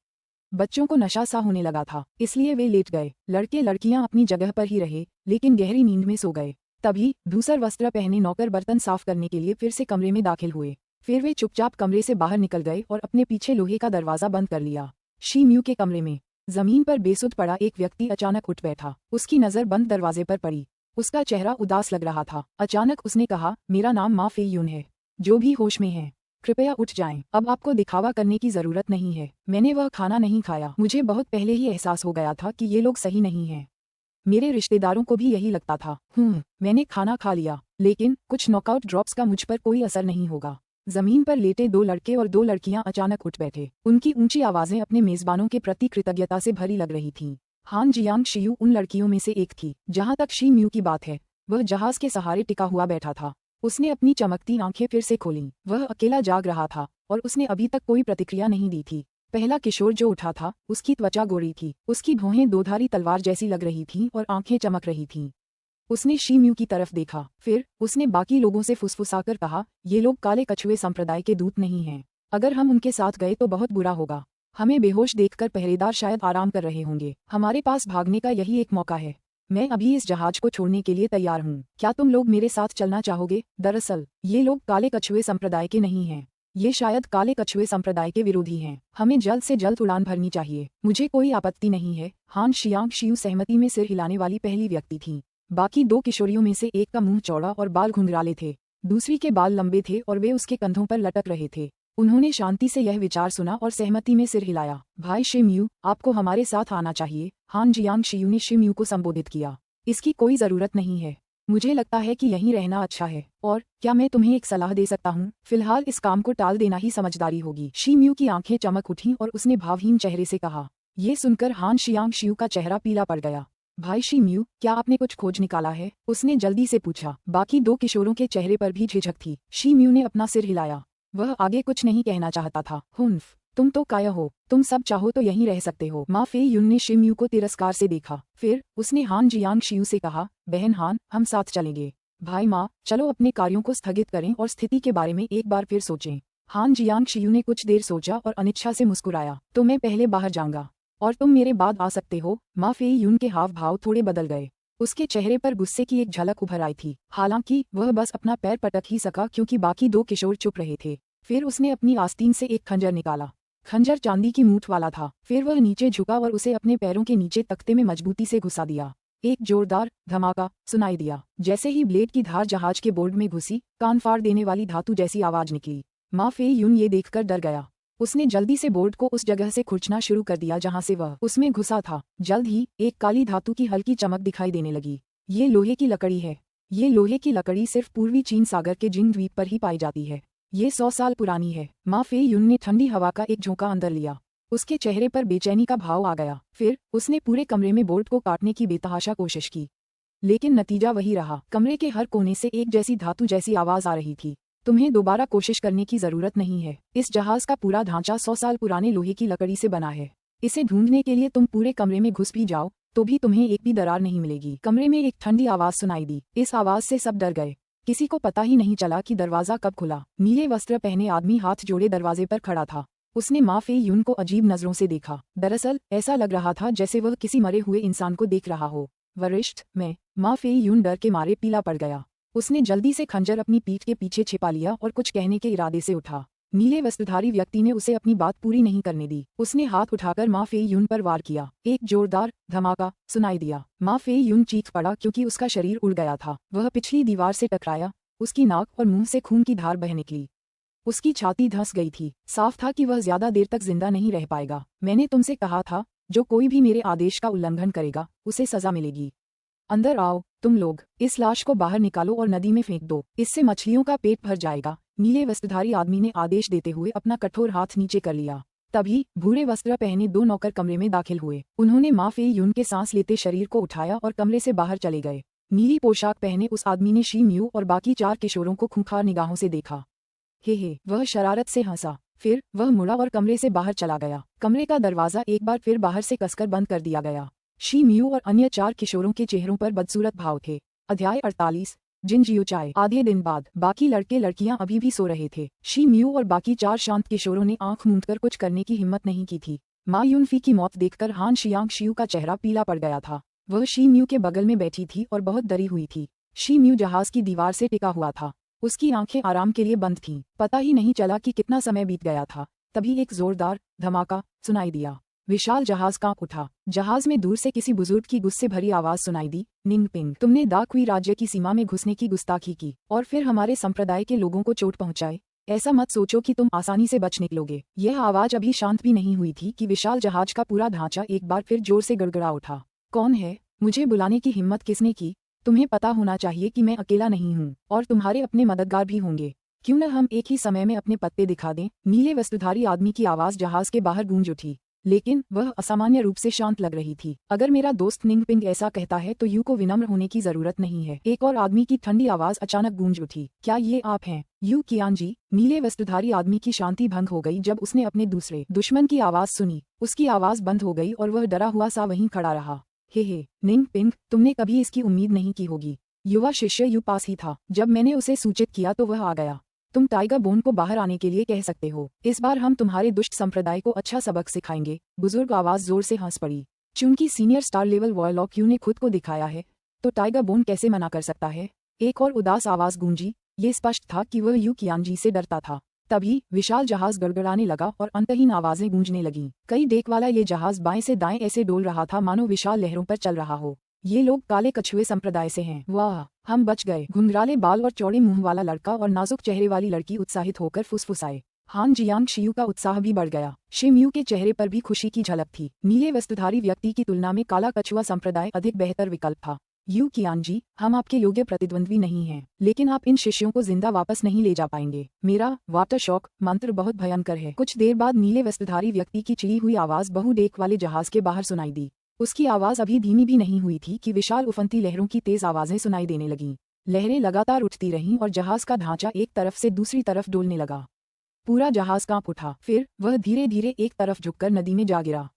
बच्चों को नशा सा होने लगा था, इसलिए वे लेट गए। लड़के लड़कियां अपनी जगह पर ही रहे, लेकिन गहरी नींद में सो गए। तभी धूसर वस्त्र पहने नौकर बर्तन साफ करने के लिए फिर से कमरे में दाखिल हुए। फिर वे चुपचाप कमरे से बाहर निकल गए और अपने पीछे लोहे का दरवाजा बंद कर लिया। शी म्यू के कमरे में जमीन पर बेसुध पड़ा एक व्यक्ति अचानक उठ बैठा। उसकी नजर बंद दरवाजे पर पड़ी। उसका चेहरा उदास लग रहा था। अचानक उसने कहा, मेरा नाम मा फे यून है। जो भी होश में है कृपया उठ जाएं। अब आपको दिखावा करने की जरूरत नहीं है। मैंने वह खाना नहीं खाया। मुझे बहुत पहले ही एहसास हो गया था कि ये लोग सही नहीं हैं। मेरे रिश्तेदारों को भी यही लगता था। मैंने खाना खा लिया, लेकिन कुछ नॉकआउट ड्रॉप्स का मुझ पर कोई असर नहीं होगा। जमीन पर लेटे 2 लड़के और 2 लड़कियां अचानक उठ बैठे। उनकी ऊंची आवाजें अपने मेजबानों के प्रति कृतज्ञता से भरी लग रही थीं। हान जियांग शियू उन लड़कियों में से एक थी। जहां तक शी म्यू की बात है, वह जहाज के सहारे टिका हुआ बैठा था। उसने अपनी चमकती आंखें फिर से खोलीं। वह अकेला जाग रहा था और उसने अभी तक कोई प्रतिक्रिया नहीं दी थी। पहला किशोर जो उठा था, उसकी त्वचा गोरी थी, उसकी भौहें दोधारी तलवार जैसी लग रही थीं और आंखें चमक रही थीं। उसने शी म्यू की तरफ देखा, फिर उसने बाकी लोगों से फुसफुसाकर कहा, ये लोग काले कछुए संप्रदाय के दूत नहीं हैं। अगर हम उनके साथ गए तो बहुत बुरा होगा। हमें बेहोश देखकर पहरेदार शायद आराम कर रहे होंगे। हमारे पास भागने का यही एक मौका है। मैं अभी इस जहाज को छोड़ने के लिए तैयार हूँ। क्या तुम लोग मेरे साथ चलना चाहोगे? दरअसल ये लोग काले कछुए संप्रदाय के नहीं हैं। ये शायद काले कछुए संप्रदाय के विरोधी हैं। हमें जल्द से जल्द उड़ान भरनी चाहिए। मुझे कोई आपत्ति नहीं है। हान जियांग शियू सहमति में सिर हिलाने वाली पहली व्यक्ति थी। बाकी 2 किशोरियों में से एक का मुंह चौड़ा और बाल घुंघराले थे, दूसरी के बाल लंबे थे और वे उसके कंधों पर लटक रहे थे। उन्होंने शांति से यह विचार सुना और सहमति में सिर हिलाया। भाई शी म्यू, आपको हमारे साथ आना चाहिए। हान जियांग शियू ने शी म्यू को संबोधित किया। इसकी कोई जरूरत नहीं है। मुझे लगता है कि यहीं रहना अच्छा है। और क्या मैं तुम्हें एक सलाह दे सकता हूँ? फिलहाल इस काम को टाल देना ही समझदारी होगी। शी म्यू की आंखें चमक उठीं और उसने भावहीन चेहरे से कहा। ये सुनकर हान जियांग शियू का चेहरा पीला पड़ गया। भाई शी म्यू, क्या आपने कुछ खोज निकाला है? उसने जल्दी से पूछा। बाकी 2 किशोरों के चेहरे पर भी झिझक थी। शी म्यू ने अपना सिर हिलाया। वह आगे कुछ नहीं कहना चाहता था। हुन्फ, तुम तो काया हो। तुम सब चाहो तो यहीं रह सकते हो। मा फे युन ने शी म्यू को तिरस्कार से देखा। फिर उसने हान जियांग शियू से कहा, बहन हान, हम साथ चलेंगे। भाई माँ, चलो अपने कार्यों को स्थगित करें और स्थिति के बारे में एक बार फिर सोचें। हान जियांग शियू ने कुछ देर सोचा और अनिच्छा से मुस्कुराया। तो मैं पहले बाहर जाऊंगा और तुम मेरे बाद आ सकते हो। मा फे युन के हाव भाव थोड़े बदल गए। उसके चेहरे पर गुस्से की एक झलक उभर आई थी। हालांकि वह बस अपना पैर पटक ही सका क्योंकि बाकी 2 किशोर चुप रहे थे। फिर उसने अपनी आस्तीन से एक खंजर निकाला। खंजर चांदी की मूठ वाला था। फिर वह नीचे झुका और उसे अपने पैरों के नीचे तख्ते में मजबूती से घुसा दिया। एक जोरदार धमाका सुनाई दिया। जैसे ही ब्लेड की धार जहाज के बोर्ड में घुसी, कान फाड़ देने वाली धातु जैसी आवाज निकली। मा फे युन ये देखकर डर गया। उसने जल्दी से बोर्ड को उस जगह से खुरचना शुरू कर दिया जहां से वह उसमें घुसा था। जल्द ही एक काली धातु की हल्की चमक दिखाई देने लगी। ये लोहे की लकड़ी है। ये लोहे की लकड़ी सिर्फ पूर्वी चीन सागर के जिंग द्वीप पर ही पाई जाती है। ये 100 साल पुरानी है। मा फे युन ने ठंडी हवा का एक झोंका अंदर लिया। उसके चेहरे पर बेचैनी का भाव आ गया। फिर उसने पूरे कमरे में बोर्ड को काटने की बेतहाशा कोशिश की, लेकिन नतीजा वही रहा। कमरे के हर कोने से एक जैसी धातु जैसी आवाज आ रही थी। तुम्हें दोबारा कोशिश करने की जरूरत नहीं है। इस जहाज का पूरा ढांचा 100 साल पुराने लोहे की लकड़ी से बना है। इसे ढूंढने के लिए तुम पूरे कमरे में घुस भी जाओ तो भी तुम्हें एक भी दरार नहीं मिलेगी। कमरे में एक ठंडी आवाज सुनाई दी। इस आवाज से सब डर गए। किसी को पता ही नहीं चला कि दरवाजा कब खुला। नीले वस्त्र पहने आदमी हाथ जोड़े दरवाजे पर खड़ा था। उसने मा फे युन को अजीब नजरों से देखा। दरअसल ऐसा लग रहा था जैसे वह किसी मरे हुए इंसान को देख रहा हो। वरिष्ठ, मैं। मा फे युन डर के मारे पीला पड़ गया। उसने जल्दी से खंजर अपनी पीठ के पीछे छिपा लिया और कुछ कहने के इरादे से उठा। नीले वस्त्रधारी व्यक्ति ने उसे अपनी बात पूरी नहीं करने दी। उसने हाथ उठाकर मा फे युन पर वार किया। एक जोरदार धमाका सुनाई दिया। मा फे युन चीख पड़ा क्योंकि उसका शरीर उड़ गया था। वह पिछली दीवार से टकराया। उसकी नाक और मुंह से खून की धार बह निकली। उसकी छाती धंस गई थी। साफ था कि वह ज्यादा देर तक जिंदा नहीं रह पाएगा। मैंने तुमसे कहा था, जो कोई भी मेरे आदेश का उल्लंघन करेगा उसे सजा मिलेगी। अंदर आओ तुम लोग। इस लाश को बाहर निकालो और नदी में फेंक दो। इससे मछलियों का पेट भर जाएगा। नीले वस्त्रधारी आदमी ने आदेश देते हुए अपना कठोर हाथ नीचे कर लिया। तभी भूरे वस्त्र पहने 2 नौकर कमरे में दाखिल हुए। उन्होंने मा फे युन के सांस लेते शरीर को उठाया और कमरे से बाहर चले गए। नीली पोशाक पहने उस आदमी ने शी म्यू और बाकी 4 किशोरों को खूंखार निगाहों से देखा। हे, वह शरारत से हंसा। फिर वह मुड़ा और कमरे से बाहर चला गया। कमरे का दरवाजा एक बार फिर बाहर से कसकर बंद कर दिया गया। शी म्यू और अन्य 4 किशोरों के चेहरों पर बदसूरत भाव थे। अध्याय 48 जिन जियो चाय। आधे दिन बाद बाकी लड़के लड़कियां अभी भी सो रहे थे। शी म्यू और बाकी 4 शांत किशोरों ने आंख मूंदकर कुछ करने की हिम्मत नहीं की थी। मा युनफी की मौत देखकर हान जियांग शियू का चेहरा पीला पड़ गया था। वह शी म्यू के बगल में बैठी थी और बहुत डरी हुई थी। शी म्यू जहाज की दीवार से टिका हुआ था। उसकी आंखें आराम के लिए बंद थीं। पता ही नहीं चला कि कितना समय बीत गया था। तभी एक जोरदार धमाका सुनाई दिया। विशाल जहाज कांप उठा। जहाज में दूर से किसी बुजुर्ग की गुस्से भरी आवाज सुनाई दी। निंगपिंग, तुमने दाक्वी राज्य की सीमा में घुसने की गुस्ताखी की और फिर हमारे संप्रदाय के लोगों को चोट पहुंचाए। ऐसा मत सोचो कि तुम आसानी से बच निकलोगे। यह आवाज अभी शांत भी नहीं हुई थी कि विशाल जहाज का पूरा ढांचा एक बार फिर जोर से गड़गड़ा उठा। कौन है? मुझे बुलाने की हिम्मत किसने की? तुम्हें पता होना चाहिए कि मैं अकेला नहीं हूँ और तुम्हारे अपने मददगार भी होंगे। क्यों न हम एक ही समय में अपने पत्ते दिखा दें? नीले वस्त्रधारी आदमी की आवाज जहाज के बाहर गूंज उठी, लेकिन वह असामान्य रूप से शांत लग रही थी। अगर मेरा दोस्त निंग पिंग ऐसा कहता है तो यू को विनम्र होने की जरूरत नहीं है। एक और आदमी की ठंडी आवाज अचानक गूंज उठी, क्या ये आप हैं, यू कियानजी? नीले वस्त्रधारी आदमी की शांति भंग हो गई जब उसने अपने दूसरे दुश्मन की आवाज सुनी। उसकी आवाज बंद हो गई और वह डरा हुआ सा वहीं खड़ा रहा। हे निंग पिंग, तुमने कभी इसकी उम्मीद नहीं की होगी। युवा शिष्य यू पास ही था। जब मैंने उसे सूचित किया तो वह आ गया। तुम टाइगर बोन को बाहर आने के लिए कह सकते हो। इस बार हम तुम्हारे दुष्ट संप्रदाय को अच्छा सबक सिखाएंगे। बुजुर्ग आवाज जोर से हंस पड़ी। चूंकि senior star level warlock you ने खुद को दिखाया है तो टाइगर बोन कैसे मना कर सकता है? एक और उदास आवाज गूंजी। ये स्पष्ट था कि वह यू कियानजी से डरता था। तभी विशाल जहाज गड़गड़ाने लगा और अंतहीन आवाजें गूंजने लगीं। कई डेक वाला ये जहाज बाएं से दाएं ऐसे डोल रहा था मानो विशाल लहरों पर चल रहा हो। ये लोग काले कछुए संप्रदाय से हैं। वाह, हम बच गए। घुंघराले बाल और चौड़े मुंह वाला लड़का और नाजुक चेहरे वाली लड़की उत्साहित होकर फुसफुसाए। हान जियांग शियू का उत्साह भी बढ़ गया। शिमयू के चेहरे पर भी खुशी की झलक थी। नीले वस्त्रधारी व्यक्ति की तुलना में काला कछुआ संप्रदाय अधिक बेहतर विकल्प था। यू कियानजी, हम आपके योग्य प्रतिद्वंद्वी नहीं हैं, लेकिन आप इन शिष्यों को जिंदा वापस नहीं ले जा पाएंगे। मेरा वाटर शॉक मंत्र बहुत भयंकर है। कुछ देर बाद नीले वस्त्रधारी व्यक्ति की चिड़ी हुई आवाज बहु डेक वाले जहाज के बाहर सुनाई दी। उसकी आवाज अभी धीमी भी नहीं हुई थी कि विशाल उफनती लहरों की तेज आवाजें सुनाई देने लगीं। लहरें लगातार उठती रहीं और जहाज का ढांचा एक तरफ से दूसरी तरफ डोलने लगा। पूरा जहाज कांप उठा। फिर वह धीरे धीरे एक तरफ झुककर नदी में जा गिरा।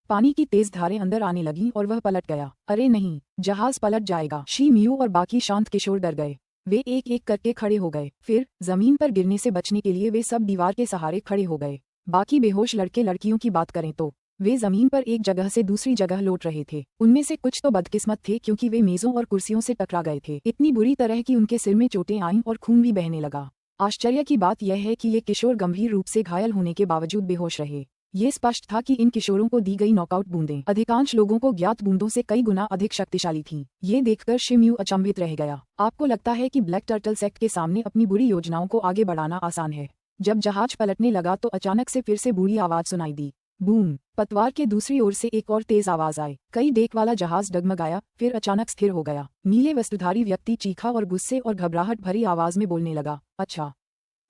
पानी की तेज धारें अंदर आने लगीं और वह पलट गया। अरे नहीं, जहाज पलट जाएगा। शी मियू और बाकी शांत किशोर डर गए। वे एक एक करके खड़े हो गए। फिर जमीन पर गिरने से बचने के लिए वे सब दीवार के सहारे खड़े हो गए। बाकी बेहोश लड़के लड़कियों की बात करें तो वे जमीन पर एक जगह से दूसरी जगह लौट रहे थे। उनमें से कुछ तो बदकिस्मत थे क्योंकि वे मेजों और कुर्सियों से टकरा गए थे। इतनी बुरी तरह कि उनके सिर में चोटें आईं और खून भी बहने लगा। आश्चर्य की बात यह है कि ये किशोर गंभीर रूप से घायल होने के बावजूद बेहोश रहे। ये स्पष्ट था कि इन किशोरों को दी गई नॉकआउट बूंदें अधिकांश लोगों को ज्ञात बूंदों से कई गुना अधिक शक्तिशाली थीं। ये देखकर शिमयू अचंभित रह गया। आपको लगता है कि ब्लैक टर्टल सेक्ट के सामने अपनी बुरी योजनाओं को आगे बढ़ाना आसान है? जब जहाज पलटने लगा तो अचानक से फिर से बुरी आवाज सुनाई दी। बूम! पतवार के दूसरी ओर से एक और तेज आवाज आई। कई डेक वाला जहाज डगमगाया, फिर अचानक स्थिर हो गया। नीले वस्त्रधारी व्यक्ति चीखा और गुस्से और घबराहट भरी आवाज में बोलने लगा,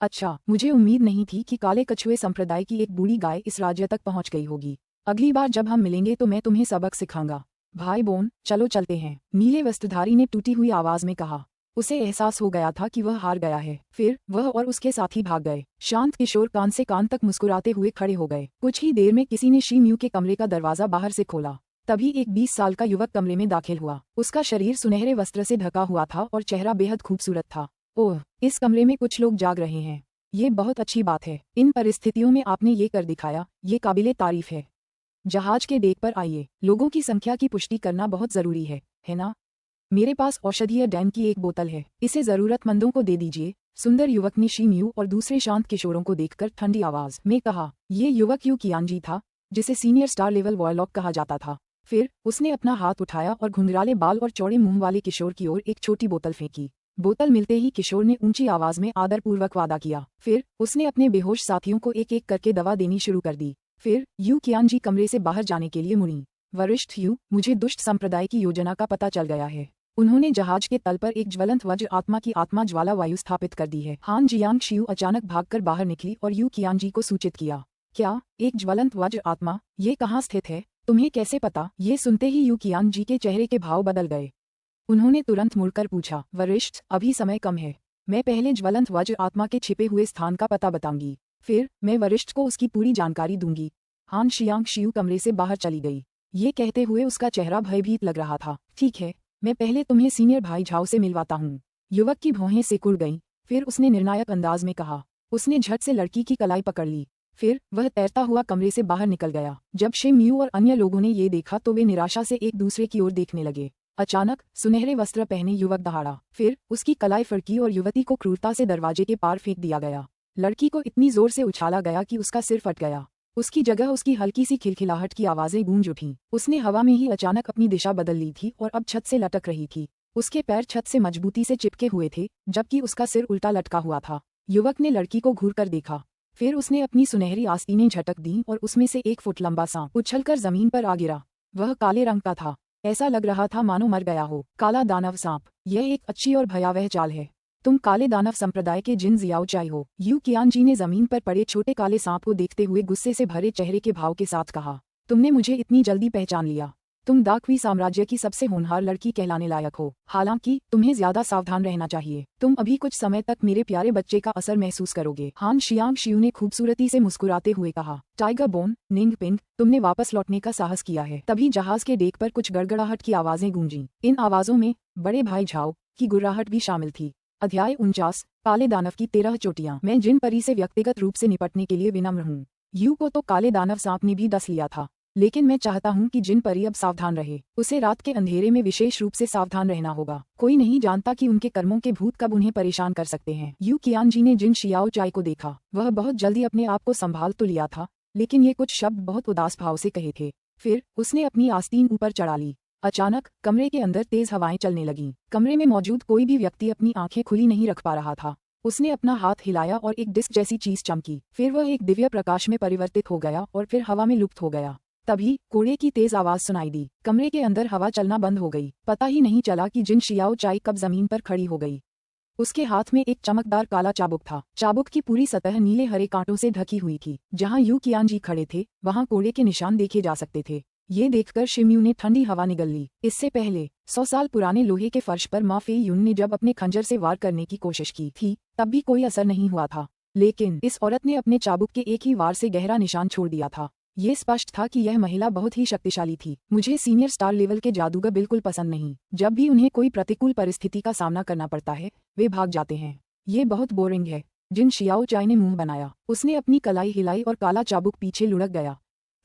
अच्छा, मुझे उम्मीद नहीं थी कि काले कछुए संप्रदाय की एक बूढ़ी गाय इस राज्य तक पहुंच गई होगी। अगली बार जब हम मिलेंगे तो मैं तुम्हें सबक सिखाऊंगा। भाई बोन, चलो चलते हैं, नीले वस्त्रधारी ने टूटी हुई आवाज में कहा। उसे एहसास हो गया था कि वह हार गया है। फिर वह और उसके साथी भाग गए। शांत किशोर कान से कान तक मुस्कुराते हुए खड़े हो गए। कुछ ही देर में किसी ने शी मियू के कमरे का दरवाजा बाहर से खोला। तभी एक 20 साल का युवक कमरे में दाखिल हुआ। उसका शरीर सुनहरे वस्त्र से ढका हुआ था और चेहरा बेहद खूबसूरत था। ओह, इस कमरे में कुछ लोग जाग रहे हैं। ये बहुत अच्छी बात है। इन परिस्थितियों में आपने ये कर दिखाया, ये काबिले तारीफ है। जहाज के डेक पर आइए। लोगों की संख्या की पुष्टि करना बहुत जरूरी है ना? मेरे पास औषधीय डैम की एक बोतल है, इसे जरूरतमंदों को दे दीजिए। सुंदर युवक ने शी मियू और दूसरे शांत किशोरों को देखकर ठंडी आवाज में कहा। ये युवक यू कियानजी था, जिसे सीनियर स्टार लेवल वॉरलॉक कहा जाता था। फिर उसने अपना हाथ उठाया और घुंघराले बाल और चौड़े मुंह वाले किशोर की ओर एक छोटी बोतल फेंकी। बोतल मिलते ही किशोर ने ऊंची आवाज में आदरपूर्वक वादा किया। फिर उसने अपने बेहोश साथियों को एक एक करके दवा देनी शुरू कर दी। फिर यू कियानजी कमरे से बाहर जाने के लिए मुड़ी। वरिष्ठ यू, मुझे दुष्ट संप्रदाय की योजना का पता चल गया है। उन्होंने जहाज के तल पर एक ज्वलंत वज्र आत्मा की आत्मा ज्वाला वायु स्थापित कर दी है। हान जियांग शियू अचानक भागकर बाहर निकली और यू कियानजी को सूचित किया। क्या, एक ज्वलंत वज्र आत्मा? ये कहाँ स्थित है? तुम्हें कैसे पता? ये सुनते ही यू कियानजी के चेहरे के भाव बदल गए। उन्होंने तुरंत मुड़कर पूछा, वरिष्ठ, अभी समय कम है। मैं पहले ज्वलंत वज्र आत्मा के छिपे हुए स्थान का पता बताऊंगी, फिर मैं वरिष्ठ को उसकी पूरी जानकारी दूंगी। हान शियांग शियू कमरे से बाहर चली गई। ये कहते हुए उसका चेहरा भयभीत लग रहा था। ठीक है, मैं पहले तुम्हें सीनियर भाई झाओ से मिलवाता हूँ। युवक की भौहें सिकुड़ गईं। फिर उसने निर्णायक अंदाज में कहा। उसने झट से लड़की की कलाई पकड़ ली। फिर वह तैरता हुआ कमरे से बाहर निकल गया। जब शे म्यू और अन्य लोगों ने ये देखा तो वे निराशा से एक दूसरे की ओर देखने लगे। अचानक सुनहरे वस्त्र पहने युवक दहाड़ा। फिर उसकी कलाई फड़की और युवती को क्रूरता से दरवाजे के पार फेंक दिया गया। लड़की को इतनी जोर से उछाला गया कि उसका सिर फट गया। उसकी जगह उसकी हल्की सी खिलखिलाहट की आवाजें गूंज उठीं। उसने हवा में ही अचानक अपनी दिशा बदल ली थी और अब छत से लटक रही थी। उसके पैर छत से मजबूती से चिपके हुए थे, जबकि उसका सिर उल्टा लटका हुआ था। युवक ने लड़की को घूरकर देखा। फिर उसने अपनी सुनहरी आस्तीनें झटक दीं और उसमें से 1 फुट लंबा सांप उछलकर जमीन पर आ गिरा। वह काले रंग का था। ऐसा लग रहा था मानो मर गया हो। काला दानव सांप, यह एक अच्छी और भयावह चाल है। तुम काले दानव संप्रदाय के जिन जियाओ चाई हो। यू कियानजी ने जमीन पर पड़े छोटे काले सांप को देखते हुए गुस्से से भरे चेहरे के भाव के साथ कहा, तुमने मुझे इतनी जल्दी पहचान लिया। तुम दाकवी साम्राज्य की सबसे होनहार लड़की कहलाने लायक हो। हालांकि तुम्हें ज्यादा सावधान रहना चाहिए। तुम अभी कुछ समय तक मेरे प्यारे बच्चे का असर महसूस करोगे। हान शियांग शियू ने खूबसूरती से मुस्कुराते हुए कहा, टाइगर बोन, निंग पिंग, तुमने वापस लौटने का साहस किया है। तभी जहाज के डेक पर कुछ गड़गड़ाहट की आवाजें गूंजी। इन आवाजों में बड़े भाई झाओ की गुर्राहट भी शामिल थी। अध्याय 49, काले दानव की 13 चोटियां। मैं जिन परी से व्यक्तिगत रूप से निपटने के लिए विनम्र हूँ। यू को तो काले दानव सांप ने भी डस लिया था, लेकिन मैं चाहता हूँ कि जिन परी अब सावधान रहे। उसे रात के अंधेरे में विशेष रूप से सावधान रहना होगा। कोई नहीं जानता कि उनके कर्मों के भूत कब उन्हें परेशान कर सकते हैं। यू कियानजी ने जिन शियाओ चाई को देखा। वह बहुत जल्दी अपने आप को संभाल तो लिया था, लेकिन ये कुछ शब्द बहुत उदास भाव से कहे थे। फिर उसने अपनी आस्तीन ऊपर चढ़ा ली। अचानक कमरे के अंदर तेज हवाएं चलने लगीं। कमरे में मौजूद कोई भी व्यक्ति अपनी आंखें खुली नहीं रख पा रहा था। उसने अपना हाथ हिलाया और एक डिस्क जैसी चीज चमकी। फिर वह एक दिव्य प्रकाश में परिवर्तित हो गया और फिर हवा में लुप्त हो गया। तभी कोड़े की तेज आवाज सुनाई दी। कमरे के अंदर हवा चलना बंद हो गई। पता ही नहीं चला कि जिन शियाओ चाई कब जमीन पर खड़ी हो गई। उसके हाथ में एक चमकदार काला चाबुक था। चाबुक की पूरी सतह नीले हरे कांटों से ढकी हुई थी। जहां यू कियानजी खड़े थे वहां कोड़े के निशान देखे जा सकते थे। ये देखकर शिम्यू ने ठंडी हवा निगल ली। इससे पहले 100 साल पुराने लोहे के फर्श पर माँ फे यून ने जब अपने खंजर से वार करने की कोशिश की थी, तब भी कोई असर नहीं हुआ था। लेकिन इस औरत ने अपने चाबुक के एक ही वार से गहरा निशान छोड़ दिया था। ये स्पष्ट था कि यह महिला बहुत ही शक्तिशाली थी। मुझे सीनियर स्टार लेवल के जादूगर बिल्कुल पसंद नहीं। जब भी उन्हें कोई प्रतिकूल परिस्थिति का सामना करना पड़ता है, वे भाग जाते हैं। ये बहुत बोरिंग है। जिन शियाओ चाई ने मुंह बनाया। उसने अपनी कलाई हिलाई और काला चाबुक पीछे लुढ़क गया।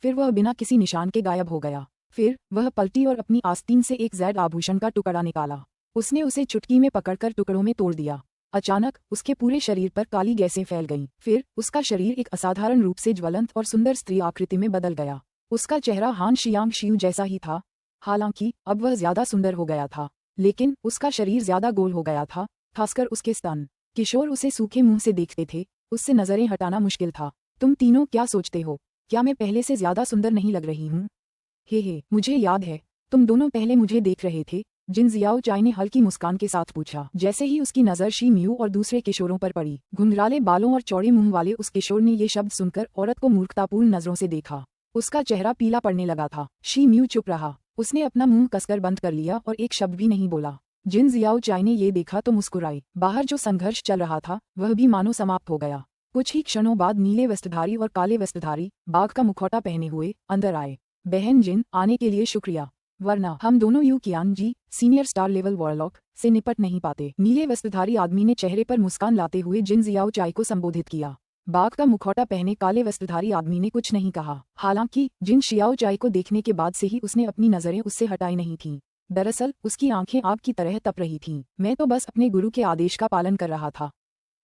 फिर वह बिना किसी निशान के गायब हो गया। फिर वह पलटी और अपनी आस्तीन से एक जैड आभूषण का टुकड़ा निकाला। उसने उसे चुटकी में पकड़कर टुकड़ों में तोड़ दिया। अचानक उसके पूरे शरीर पर काली गैसें फैल गईं। फिर उसका शरीर एक असाधारण रूप से ज्वलंत और सुंदर स्त्री आकृति में बदल गया। उसका चेहरा हान शियांग शियू जैसा ही था। हालांकि अब वह ज्यादा सुंदर हो गया था, लेकिन उसका शरीर ज्यादा गोल हो गया था, खासकर उसके स्तन। किशोर उसे सूखे मुंह से देखते थे। उससे नजरें हटाना मुश्किल था। तुम तीनों क्या सोचते हो? क्या मैं पहले से ज्यादा सुंदर नहीं लग रही हूँ? हे, मुझे याद है, तुम दोनों पहले मुझे देख रहे थे। जिन जियाओ चाई ने हल्की मुस्कान के साथ पूछा। जैसे ही उसकी नजर शी म्यू और दूसरे किशोरों पर पड़ी, घुंघराले बालों और चौड़े मुंह वाले उस किशोर ने ये शब्द सुनकर औरत को मूर्खतापूर्ण नजरों से देखा। उसका चेहरा पीला पड़ने लगा था। शी म्यू चुप रहा। उसने अपना मुंह कसकर बंद कर लिया और एक शब्द भी नहीं बोला। जिन जियाओ चाई ने ये देखा तो मुस्कुराई। बाहर जो संघर्ष चल रहा था वह भी मानो समाप्त हो गया। कुछ ही क्षणों बाद नीले वस्त्रधारी और काले वस्त्रधारी बाघ का मुखौटा पहने हुए अंदर आए। बहन जिन, आने के लिए शुक्रिया, वरना हम दोनों Yu Qianji, senior star level warlock, से निपट नहीं पाते। नीले वस्त्रधारी आदमी ने चेहरे पर मुस्कान लाते हुए जिन जियाओ चाई को संबोधित किया। बाघ का मुखौटा पहने काले वस्त्रधारी आदमी ने कुछ नहीं कहा। हालांकि जिन शियाओ चाई को देखने के बाद से ही उसने अपनी नजरें उससे हटाई नहीं थीं। दरअसल उसकी आंखें आग की तरह तप रही थीं। मैं तो बस अपने गुरु के आदेश का पालन कर रहा था।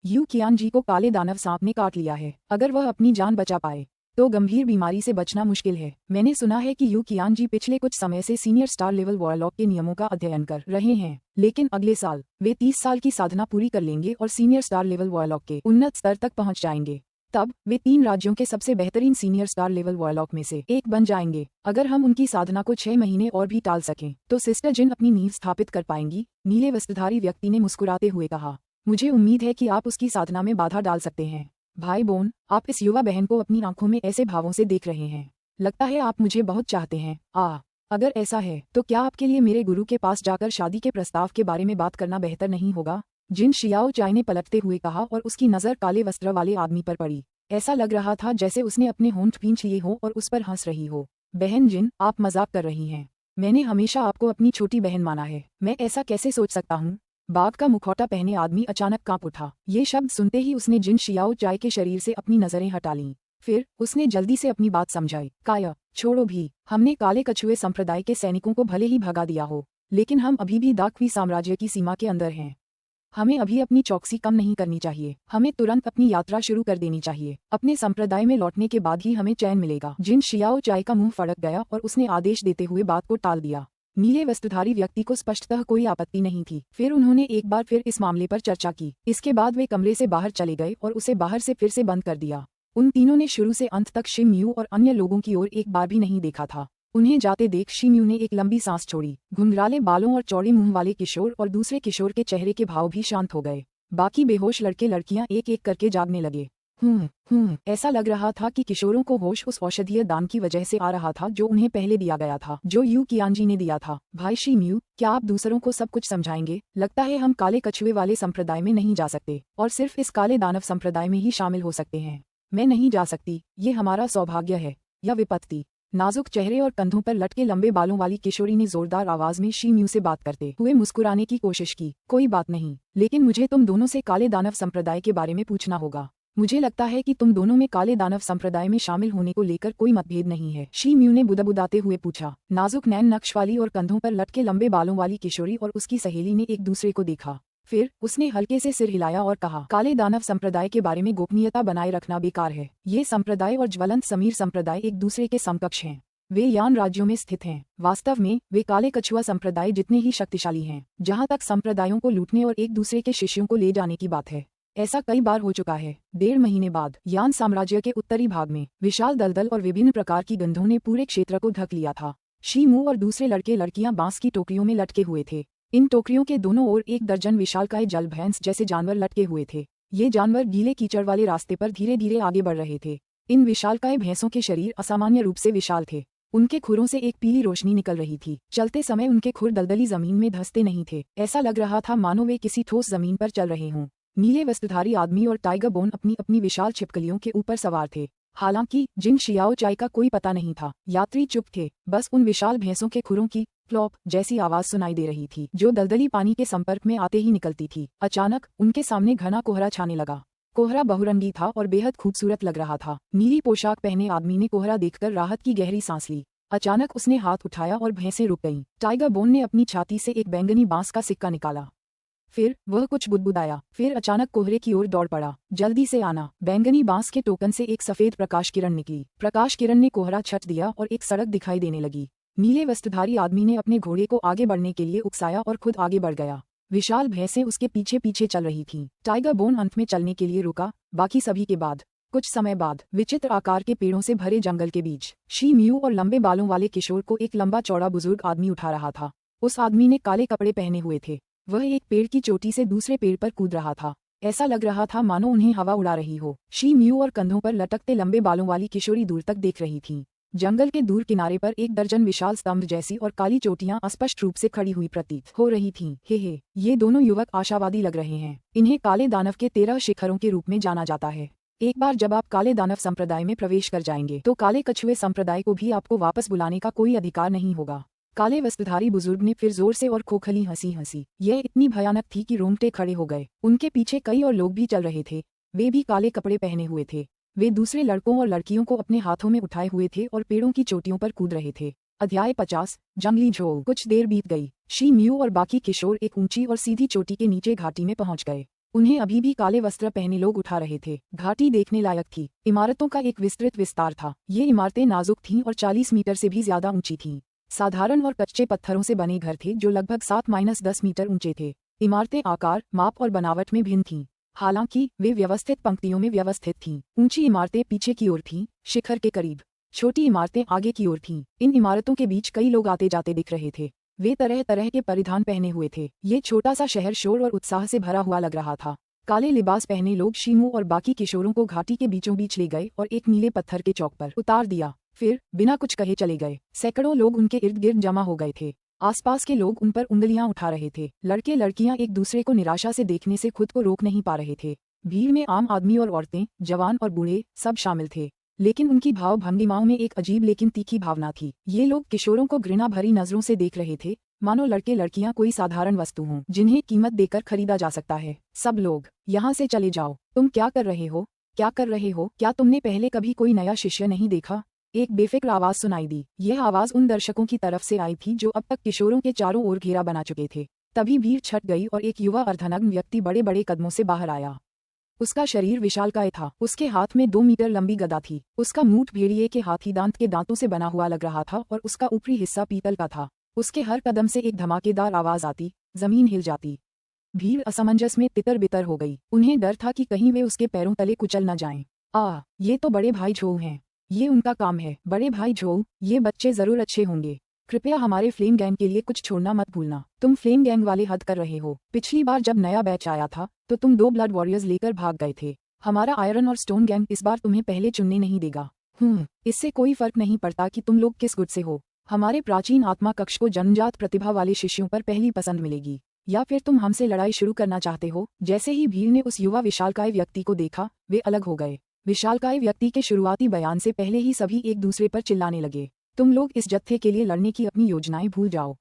यू कियानजी को काले दानव सांप ने काट लिया है। अगर वह अपनी जान बचा पाए तो गंभीर बीमारी से बचना मुश्किल है। मैंने सुना है कि यू कियानजी पिछले कुछ समय से सीनियर स्टार लेवल वॉरलॉक के नियमों का अध्ययन कर रहे हैं, लेकिन अगले साल वे 30 साल की साधना पूरी कर लेंगे और सीनियर स्टार लेवल वॉरलॉक के उन्नत स्तर तक पहुंच जाएंगे। तब वे 3 राज्यों के सबसे बेहतरीन सीनियर स्टार लेवल वॉरलॉक में से एक बन जाएंगे। अगर हम उनकी साधना को 6 महीने और भी टाल सकें तो सिस्टर जिन अपनी नींव स्थापित कर पाएंगी। नीले वस्त्रधारी व्यक्ति ने मुस्कुराते हुए कहा, मुझे उम्मीद है कि आप उसकी साधना में बाधा डाल सकते हैं। भाई बोन, आप इस युवा बहन को अपनी आंखों में ऐसे भावों से देख रहे हैं। लगता है आप मुझे बहुत चाहते हैं। अगर ऐसा है तो क्या आपके लिए मेरे गुरु के पास जाकर शादी के प्रस्ताव के बारे में बात करना बेहतर नहीं होगा? जिन शियाओ चाई ने पलटते हुए कहा और उसकी नजर काले वस्त्र वाले आदमी पर पड़ी। ऐसा लग रहा था जैसे उसने अपने होंठ भींच लिए हो और उस पर हंस रही हो। बहन जिन, आप मजाक कर रही हैं। मैंने हमेशा आपको अपनी छोटी बहन माना है। मैं ऐसा कैसे सोच सकता हूँ? बाघ का मुखौटा पहने आदमी अचानक कांप उठा। ये शब्द सुनते ही उसने जिन शियाओ चाई के शरीर से अपनी नजरें हटा लीं। फिर उसने जल्दी से अपनी बात समझाई। काया, छोड़ो भी। हमने काले कछुए संप्रदाय के सैनिकों को भले ही भगा दिया हो, लेकिन हम अभी भी दाकवी साम्राज्य की सीमा के अंदर हैं। हमें अभी अपनी चौकसी कम नहीं करनी चाहिए। हमें तुरंत अपनी यात्रा शुरू कर देनी चाहिए। अपने संप्रदाय में लौटने के बाद ही हमें चैन मिलेगा। जिन शियाओ चाई का मुंह फड़क गया और उसने आदेश देते हुए बात को टाल दिया। नीले वस्त्रधारी व्यक्ति को स्पष्टतः कोई आपत्ति नहीं थी। फिर उन्होंने एक बार फिर इस मामले पर चर्चा की। इसके बाद वे कमरे से बाहर चले गए और उसे बाहर से फिर से बंद कर दिया। उन तीनों ने शुरू से अंत तक शिम यू और अन्य लोगों की ओर एक बार भी नहीं देखा था। उन्हें जाते देख शिम्यू ने एक लंबी सांस छोड़ी। घुंघराले बालों और चौड़े मुंह वाले किशोर और दूसरे किशोर के चेहरे के भाव भी शांत हो गए। बाकी बेहोश लड़के लड़कियां एक एक करके जागने लगे। ऐसा लग रहा था कि किशोरों को होश उस औषधीय दान की वजह से आ रहा था जो उन्हें पहले दिया गया था, जो यू कियानजी ने दिया था। भाई शिम्यू, क्या आप दूसरों को सब कुछ समझाएंगे? लगता है हम काले कछुए वाले संप्रदाय में नहीं जा सकते और सिर्फ इस काले दानव संप्रदाय में ही शामिल हो सकते हैं। मैं नहीं जा सकती, ये हमारा सौभाग्य है या विपत्ति। नाजुक चेहरे और कंधों पर लटके लंबे बालों वाली किशोरी ने जोरदार आवाज में शिम्यू से बात करते हुए मुस्कुराने की कोशिश की। कोई बात नहीं, लेकिन मुझे तुम दोनों से काले दानव संप्रदाय के बारे में पूछना होगा। मुझे लगता है कि तुम दोनों में काले दानव संप्रदाय में शामिल होने को लेकर कोई मतभेद नहीं है। शिम्यू ने बुदबुदाते हुए पूछा। नाजुक नैन नक्श वाली और कंधों पर लटके लंबे बालों वाली किशोरी और उसकी सहेली ने एक दूसरे को देखा। फिर उसने हल्के से सिर हिलाया और कहा, काले दानव संप्रदाय के बारे में गोपनीयता बनाए रखना बेकार है। ये संप्रदाय और ज्वलंत समीर संप्रदाय एक दूसरे के समकक्ष हैं। वे यान राज्यों में स्थित हैं। वास्तव में वे काले कछुआ संप्रदाय जितने ही शक्तिशाली हैं। जहां तक संप्रदायों को लूटने और एक दूसरे के शिष्यों को ले जाने की बात है, ऐसा कई बार हो चुका है। 1.5 महीने बाद यान साम्राज्य के उत्तरी भाग में विशाल दलदल और विभिन्न प्रकार की गंधों ने पूरे क्षेत्र को ढक लिया था। शिम्यू और दूसरे लड़के लड़कियां बांस की टोकरियों में लटके हुए थे। इन टोकरियों के दोनों ओर 1 दर्जन विशालकाय जल भैंस जैसे जानवर लटके हुए थे। ये जानवर गीले कीचड़ वाले रास्ते पर धीरे धीरे आगे बढ़ रहे थे। इन विशालकाय भैंसों के शरीर असामान्य रूप से विशाल थे। उनके खुरों से एक पीली रोशनी निकल रही थी। चलते समय उनके खुर दलदली जमीन में धंसते नहीं थे। ऐसा लग रहा था मानो वे किसी ठोस जमीन पर चल रहे हों। नीले वस्त्रधारी आदमी और टाइगर बोन अपनी अपनी विशाल छिपकलियों के ऊपर सवार थे। हालांकि जिंग शियाओ चाय का कोई पता नहीं था। यात्री चुप थे, बस उन विशाल भैंसों के खुरों की प्लॉप जैसी आवाज सुनाई दे रही थी, जो दलदली पानी के संपर्क में आते ही निकलती थी। अचानक उनके सामने घना कोहरा छाने लगा। कोहरा बहुरंगी था और बेहद खूबसूरत लग रहा था। नीली पोशाक पहने आदमी ने कोहरा देखकर राहत की गहरी सांस ली। अचानक उसने हाथ उठाया और भैंसें रुक गईं। टाइगर बोन ने अपनी छाती से एक बैंगनी बांस का सिक्का निकाला। फिर वह कुछ बुदबुदाया। फिर अचानक कोहरे की ओर दौड़ पड़ा। जल्दी से आना। बैंगनी बांस के टोकन से एक सफेद प्रकाश किरण निकली। प्रकाश किरण ने कोहरा छट दिया और एक सड़क दिखाई देने लगी। नीले वस्त्रधारी आदमी ने अपने घोड़े को आगे बढ़ने के लिए उकसाया और खुद आगे बढ़ गया। विशाल भैंसें उसके पीछे पीछे चल रही थीं। टाइगर बोन अंत में चलने के लिए रुका, बाकी सभी के बाद। कुछ समय बाद विचित्र आकार के पेड़ों से भरे जंगल के बीच शिम्यू और लंबे बालों वाले किशोर को एक लंबा चौड़ा बुजुर्ग आदमी उठा रहा था। उस आदमी ने काले कपड़े पहने हुए थे। वह एक पेड़ की चोटी से दूसरे पेड़ पर कूद रहा था। ऐसा लग रहा था मानो उन्हें हवा उड़ा रही हो। शिम्यू और कंधों पर लटकते लंबे बालों वाली किशोरी दूर तक देख रही थी। जंगल के दूर किनारे पर 1 दर्जन विशाल स्तंभ जैसी और काली चोटियां स्पष्ट रूप से खड़ी हुई प्रतीत हो रही थीं। हे, ये दोनों युवक आशावादी लग रहे हैं। इन्हें काले दानव के 13 शिखरों के रूप में जाना जाता है। एक बार जब आप काले दानव संप्रदाय में प्रवेश कर जाएंगे तो काले कछुए संप्रदाय को भी आपको वापस बुलाने का कोई अधिकार नहीं होगा। काले वस्त्रधारी बुजुर्ग ने फिर जोर से और खोखली हंसी हंसी। यह इतनी भयानक थी कि रोंगटे खड़े हो गए। उनके पीछे कई और लोग भी चल रहे थे। वे भी काले कपड़े पहने हुए थे। वे दूसरे लड़कों और लड़कियों को अपने हाथों में उठाए हुए थे और पेड़ों की चोटियों पर कूद रहे थे। अध्याय 50 जंगली झोल। कुछ देर बीत गई। शिम्यू और बाकी किशोर एक ऊंची और सीधी चोटी के नीचे घाटी में पहुंच गए। उन्हें अभी भी काले वस्त्र पहने लोग उठा रहे थे। घाटी देखने लायक थी। इमारतों का एक विस्तृत विस्तार था। ये इमारतें नाजुक थीं और 40 मीटर से भी ज्यादा ऊंची थीं। साधारण और कच्चे पत्थरों से बने घर थे जो लगभग 7-10 मीटर ऊंचे थे। इमारतें आकार, माप और बनावट में भिन्न थीं। हालांकि वे व्यवस्थित पंक्तियों में व्यवस्थित थीं। ऊंची इमारतें पीछे की ओर थीं, शिखर के करीब। छोटी इमारतें आगे की ओर थीं। इन इमारतों के बीच कई लोग आते जाते दिख रहे थे। वे तरह तरह के परिधान पहने हुए थे। ये छोटा सा शहर शोर और उत्साह से भरा हुआ लग रहा था। काले लिबास पहने लोग शिम्यू और बाकी किशोरों को घाटी के बीचों बीच ले गए और एक नीले पत्थर के चौक पर उतार दिया। फिर बिना कुछ कहे चले गए। सैकड़ों लोग उनके इर्द गिर्द जमा हो गए थे। आसपास के लोग उन पर उंगलियां उठा रहे थे। लड़के लड़कियां एक दूसरे को निराशा से देखने से खुद को रोक नहीं पा रहे थे। भीड़ में आम आदमी और औरतें, जवान और बूढ़े सब शामिल थे। लेकिन उनकी भाव भंगिमाओं में एक अजीब लेकिन तीखी भावना थी। ये लोग किशोरों को घृणा भरी नजरों से देख रहे थे, मानो लड़के लड़कियां कोई साधारण वस्तु हों जिन्हें कीमत देकर खरीदा जा सकता है। सब लोग यहाँ से चले जाओ। तुम क्या कर रहे हो? क्या कर रहे हो? क्या तुमने पहले कभी कोई नया शिष्य नहीं देखा? एक बेफिक्र आवाज सुनाई दी। यह आवाज उन दर्शकों की तरफ से आई थी जो अब तक किशोरों के चारों ओर घेरा बना चुके थे। तभी भीड़ छट गई और एक युवा अर्धनग्न व्यक्ति बड़े बड़े कदमों से बाहर आया। उसका शरीर विशालकाय था। उसके हाथ में 2 मीटर लंबी गदा थी। उसका मूठ भेड़िए के हाथी दांत के दांतों से बना हुआ लग रहा था और उसका ऊपरी हिस्सा पीतल का था। उसके हर कदम से एक धमाकेदार आवाज आती, जमीन हिल जाती। भीड़ असमंजस में तितर बितर हो गई। उन्हें डर था कि कहीं वे उसके पैरों तले कुचल न जाएं। ये तो बड़े भाई झोऊ हैं। ये उनका काम है। बड़े भाई झोऊ, ये बच्चे जरूर अच्छे होंगे। कृपया हमारे फ्लेम गैंग के लिए कुछ छोड़ना मत भूलना। तुम फ्लेम गैंग वाले हद कर रहे हो। पिछली बार जब नया बैच आया था तो तुम 2 ब्लड वॉरियर्स लेकर भाग गए थे। हमारा आयरन और स्टोन गैंग इस बार तुम्हें पहले चुनने नहीं देगा। इससे कोई फर्क नहीं पड़ता कि तुम लोग किस गुट से हो। हमारे प्राचीन आत्मा कक्ष को जन्मजात प्रतिभा वाले शिष्यों पर पहली पसंद मिलेगी। या फिर तुम हमसे लड़ाई शुरू करना चाहते हो? जैसे ही भीड़ ने उस युवा विशालकाय व्यक्ति को देखा, वे अलग हो गए। विशालकाय व्यक्ति के शुरुआती बयान से पहले ही सभी एक दूसरे पर चिल्लाने लगे। तुम लोग इस जत्थे के लिए लड़ने की अपनी योजनाएं भूल जाओ।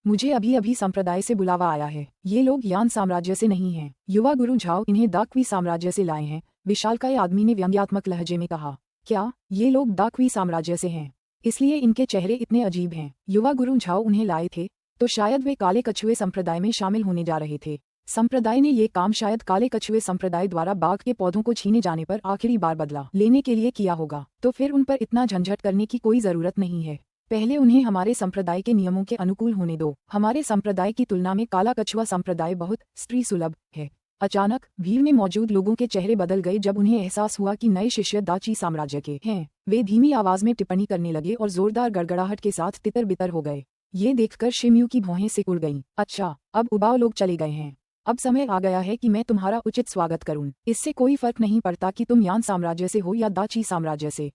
मुझे अभी अभी संप्रदाय से बुलावा आया है। ये लोग यान साम्राज्य से नहीं हैं। युवा गुरु झाओ इन्हें दाक्वी साम्राज्य से लाए हैं। विशालकाय आदमी ने व्यंग्यात्मक लहजे में कहा। क्या ये लोग दाक्वी साम्राज्य से हैं? इसलिए इनके चेहरे इतने अजीब हैं। युवा गुरु झाओ उन्हें लाए थे तो शायद वे काले कछुए संप्रदाय में शामिल होने जा रहे थे। संप्रदाय ने ये काम शायद काले कछुए संप्रदाय द्वारा बाघ के पौधों को छीने जाने पर आखिरी बार बदला लेने के लिए किया होगा। तो फिर उन पर इतना झंझट करने की कोई जरूरत नहीं है। पहले उन्हें हमारे संप्रदाय के नियमों के अनुकूल होने दो। हमारे संप्रदाय की तुलना में काला कछुआ संप्रदाय बहुत स्त्री सुलभ है। अचानक भीड़ में मौजूद लोगों के चेहरे बदल गए जब उन्हें एहसास हुआ कि नए शिष्य दाची साम्राज्य के हैं। वे धीमी आवाज में टिप्पणी करने लगे और जोरदार गड़गड़ाहट के साथ तितर बितर हो गए। ये देखकर शिम्यू की भौहें सिकुड़ गईं। अच्छा, अब उबाऊ लोग चले गए हैं। अब समय आ गया है कि मैं तुम्हारा उचित स्वागत करूं। इससे कोई फर्क नहीं पड़ता कि तुम यान साम्राज्य से हो या दाची साम्राज्य से।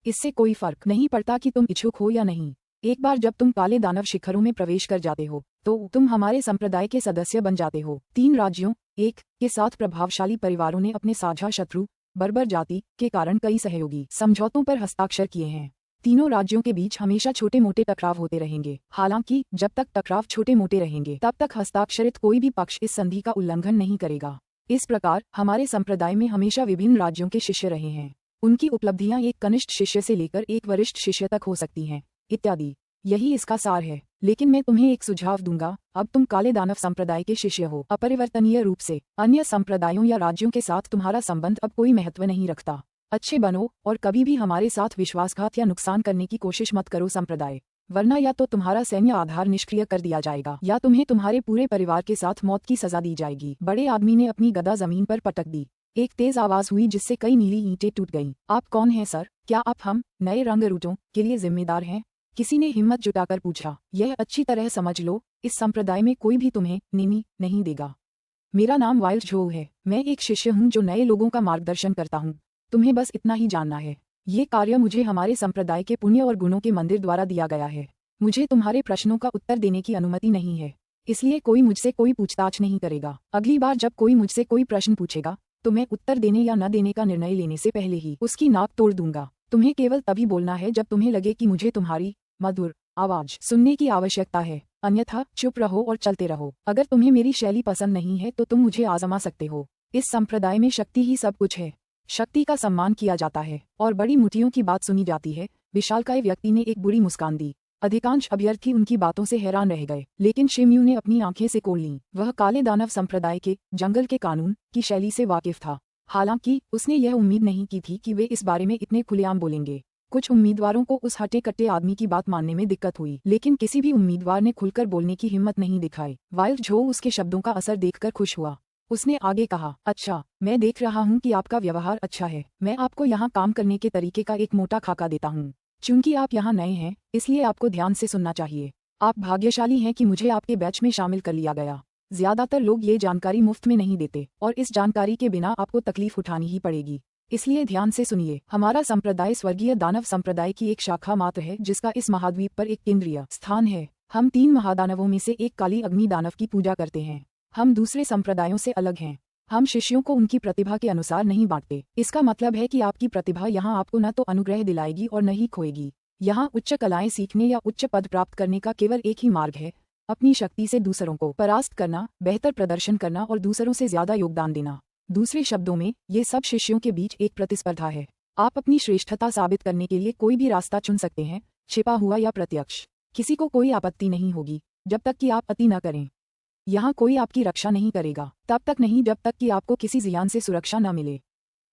इससे कोई फर्क नहीं पड़ता कि तुम इच्छुक हो या नहीं। एक बार जब तुम काले दानव शिखरों में प्रवेश कर जाते हो तो तुम हमारे संप्रदाय के सदस्य बन जाते हो। 3 राज्यों एक के साथ प्रभावशाली परिवारों ने अपने साझा शत्रु बर्बर जाति के कारण कई सहयोगी समझौतों पर हस्ताक्षर किए हैं। तीनों राज्यों के बीच हमेशा छोटे मोटे टकराव होते रहेंगे। हालांकि जब तक टकराव छोटे मोटे रहेंगे तब तक हस्ताक्षरित कोई भी पक्ष इस संधि का उल्लंघन नहीं करेगा। इस प्रकार हमारे संप्रदाय में हमेशा विभिन्न राज्यों के शिष्य रहे हैं। उनकी उपलब्धियां एक कनिष्ठ शिष्य से लेकर एक वरिष्ठ शिष्य तक हो सकती हैं, इत्यादि। यही इसका सार है। लेकिन मैं तुम्हें एक सुझाव दूंगा। अब तुम काले दानव संप्रदाय के शिष्य हो। अपरिवर्तनीय रूप से अन्य संप्रदायों या राज्यों के साथ तुम्हारा संबंध अब कोई महत्व नहीं रखता। अच्छे बनो और कभी भी हमारे साथ विश्वासघात या नुकसान करने की कोशिश मत करो संप्रदाय, वरना या तो तुम्हारा सैन्य आधार निष्क्रिय कर दिया जाएगा या तुम्हें तुम्हारे पूरे परिवार के साथ मौत की सजा दी जाएगी। बड़े आदमी ने अपनी गदा जमीन पर पटक दी। एक तेज आवाज हुई जिससे कई नीली ईंटें टूट गईं। आप कौन हैं सर? क्या आप हम नए रंग रूटों के लिए जिम्मेदार हैं? किसी ने हिम्मत जुटाकर पूछा। यह अच्छी तरह समझ लो, इस संप्रदाय में कोई भी तुम्हें निमी नहीं देगा। मेरा नाम वाइल्ड झोऊ है। मैं एक शिष्य हूँ जो नए लोगों का मार्गदर्शन करता हूँ। तुम्हें बस इतना ही जानना है। ये कार्य मुझे हमारे संप्रदाय के पुण्य और गुणों के मंदिर द्वारा दिया गया है। मुझे तुम्हारे प्रश्नों का उत्तर देने की अनुमति नहीं है, इसलिए कोई मुझसे कोई पूछताछ नहीं करेगा। अगली बार जब कोई मुझसे कोई प्रश्न पूछेगा तो मैं उत्तर देने या न देने का निर्णय लेने से पहले ही उसकी नाक तोड़ दूंगा। तुम्हें केवल तभी बोलना है जब तुम्हें लगे कि मुझे तुम्हारी मधुर आवाज सुनने की आवश्यकता है, अन्यथा चुप रहो और चलते रहो। अगर तुम्हें मेरी शैली पसंद नहीं है तो तुम मुझे आजमा सकते हो। इस संप्रदाय में शक्ति ही सब कुछ है। शक्ति का सम्मान किया जाता है और बड़ी मुठियों की बात सुनी जाती है। विशालकाय व्यक्ति ने एक बुरी मुस्कान दी। अधिकांश अभ्यर्थी उनकी बातों से हैरान रह गए, लेकिन शिम्यू ने अपनी आंखें से खोल लीं। वह काले दानव संप्रदाय के जंगल के कानून की शैली से वाकिफ था। हालांकि उसने यह उम्मीद नहीं की थी कि वे इस बारे में इतने खुलेआम बोलेंगे। कुछ उम्मीदवारों को उस हटे कट्टे आदमी की बात मानने में दिक्कत हुई, लेकिन किसी भी उम्मीदवार ने खुलकर बोलने की हिम्मत नहीं दिखाई। वाइल्ड झोऊ उसके शब्दों का असर देखकर खुश हुआ। उसने आगे कहा, अच्छा, मैं देख रहा हूँ कि आपका व्यवहार अच्छा है। मैं आपको यहाँ काम करने के तरीके का एक मोटा खाका देता हूँ। चूंकि आप यहाँ नए हैं, इसलिए आपको ध्यान से सुनना चाहिए। आप भाग्यशाली हैं कि मुझे आपके बैच में शामिल कर लिया गया। ज्यादातर लोग ये जानकारी मुफ्त में नहीं देते और इस जानकारी के बिना आपको तकलीफ उठानी ही पड़ेगी। इसलिए ध्यान से सुनिए। हमारा संप्रदाय स्वर्गीय दानव संप्रदाय की एक शाखा मात्र है जिसका इस महाद्वीप पर एक केंद्रीय स्थान है। हम 3 महादानवों में से एक काली अग्नि दानव की पूजा करते हैं। हम दूसरे संप्रदायों से अलग हैं। हम शिष्यों को उनकी प्रतिभा के अनुसार नहीं बांटते। इसका मतलब है कि आपकी प्रतिभा यहाँ आपको न तो अनुग्रह दिलाएगी और न ही खोएगी। यहाँ उच्च कलाएं सीखने या उच्च पद प्राप्त करने का केवल एक ही मार्ग है, अपनी शक्ति से दूसरों को परास्त करना, बेहतर प्रदर्शन करना और दूसरों से ज्यादा योगदान देना। दूसरे शब्दों में, ये सब शिष्यों के बीच एक प्रतिस्पर्धा है। आप अपनी श्रेष्ठता साबित करने के लिए कोई भी रास्ता चुन सकते हैं, छिपा हुआ या प्रत्यक्ष। किसी को कोई आपत्ति नहीं होगी जब तक कि आप अति न करें। यहाँ कोई आपकी रक्षा नहीं करेगा, तब तक नहीं जब तक कि आपको किसी जियान से सुरक्षा न मिले।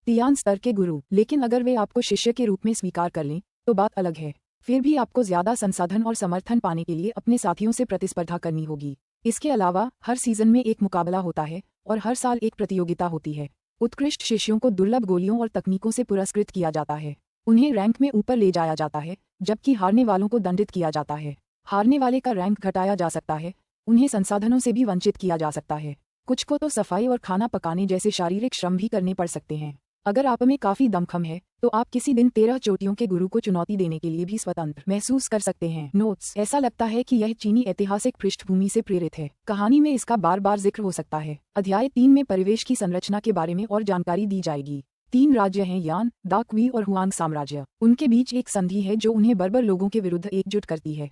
तियान स्तर के गुरु, लेकिन अगर वे आपको शिष्य के रूप में स्वीकार कर लें तो बात अलग है। फिर भी आपको ज्यादा संसाधन और समर्थन पाने के लिए अपने साथियों से प्रतिस्पर्धा करनी होगी। इसके अलावा हर सीजन में एक मुकाबला होता है और हर साल एक प्रतियोगिता होती है। उत्कृष्ट शिष्यों को दुर्लभ गोलियों और तकनीकों से पुरस्कृत किया जाता है। उन्हें रैंक में ऊपर ले जाया जाता है, जबकि हारने वालों को दंडित किया जाता है। हारने वाले का रैंक घटाया जा सकता है, उन्हें संसाधनों से भी वंचित किया जा सकता है। कुछ को तो सफाई और खाना पकाने जैसे शारीरिक श्रम भी करने पड़ सकते हैं। अगर आप में काफी दमखम है तो आप किसी दिन 13 चोटियों के गुरु को चुनौती देने के लिए भी स्वतंत्र महसूस कर सकते हैं। नोट्स: ऐसा लगता है कि यह चीनी ऐतिहासिक पृष्ठभूमि से प्रेरित है। कहानी में इसका बार बार जिक्र हो सकता है। अध्याय 3 में परिवेश की संरचना के बारे में और जानकारी दी जाएगी। 3 राज्य हैं, यान, दा क्वी और हुआंग साम्राज्य। उनके बीच एक संधि है जो उन्हें बर्बर लोगों के विरुद्ध एकजुट करती है।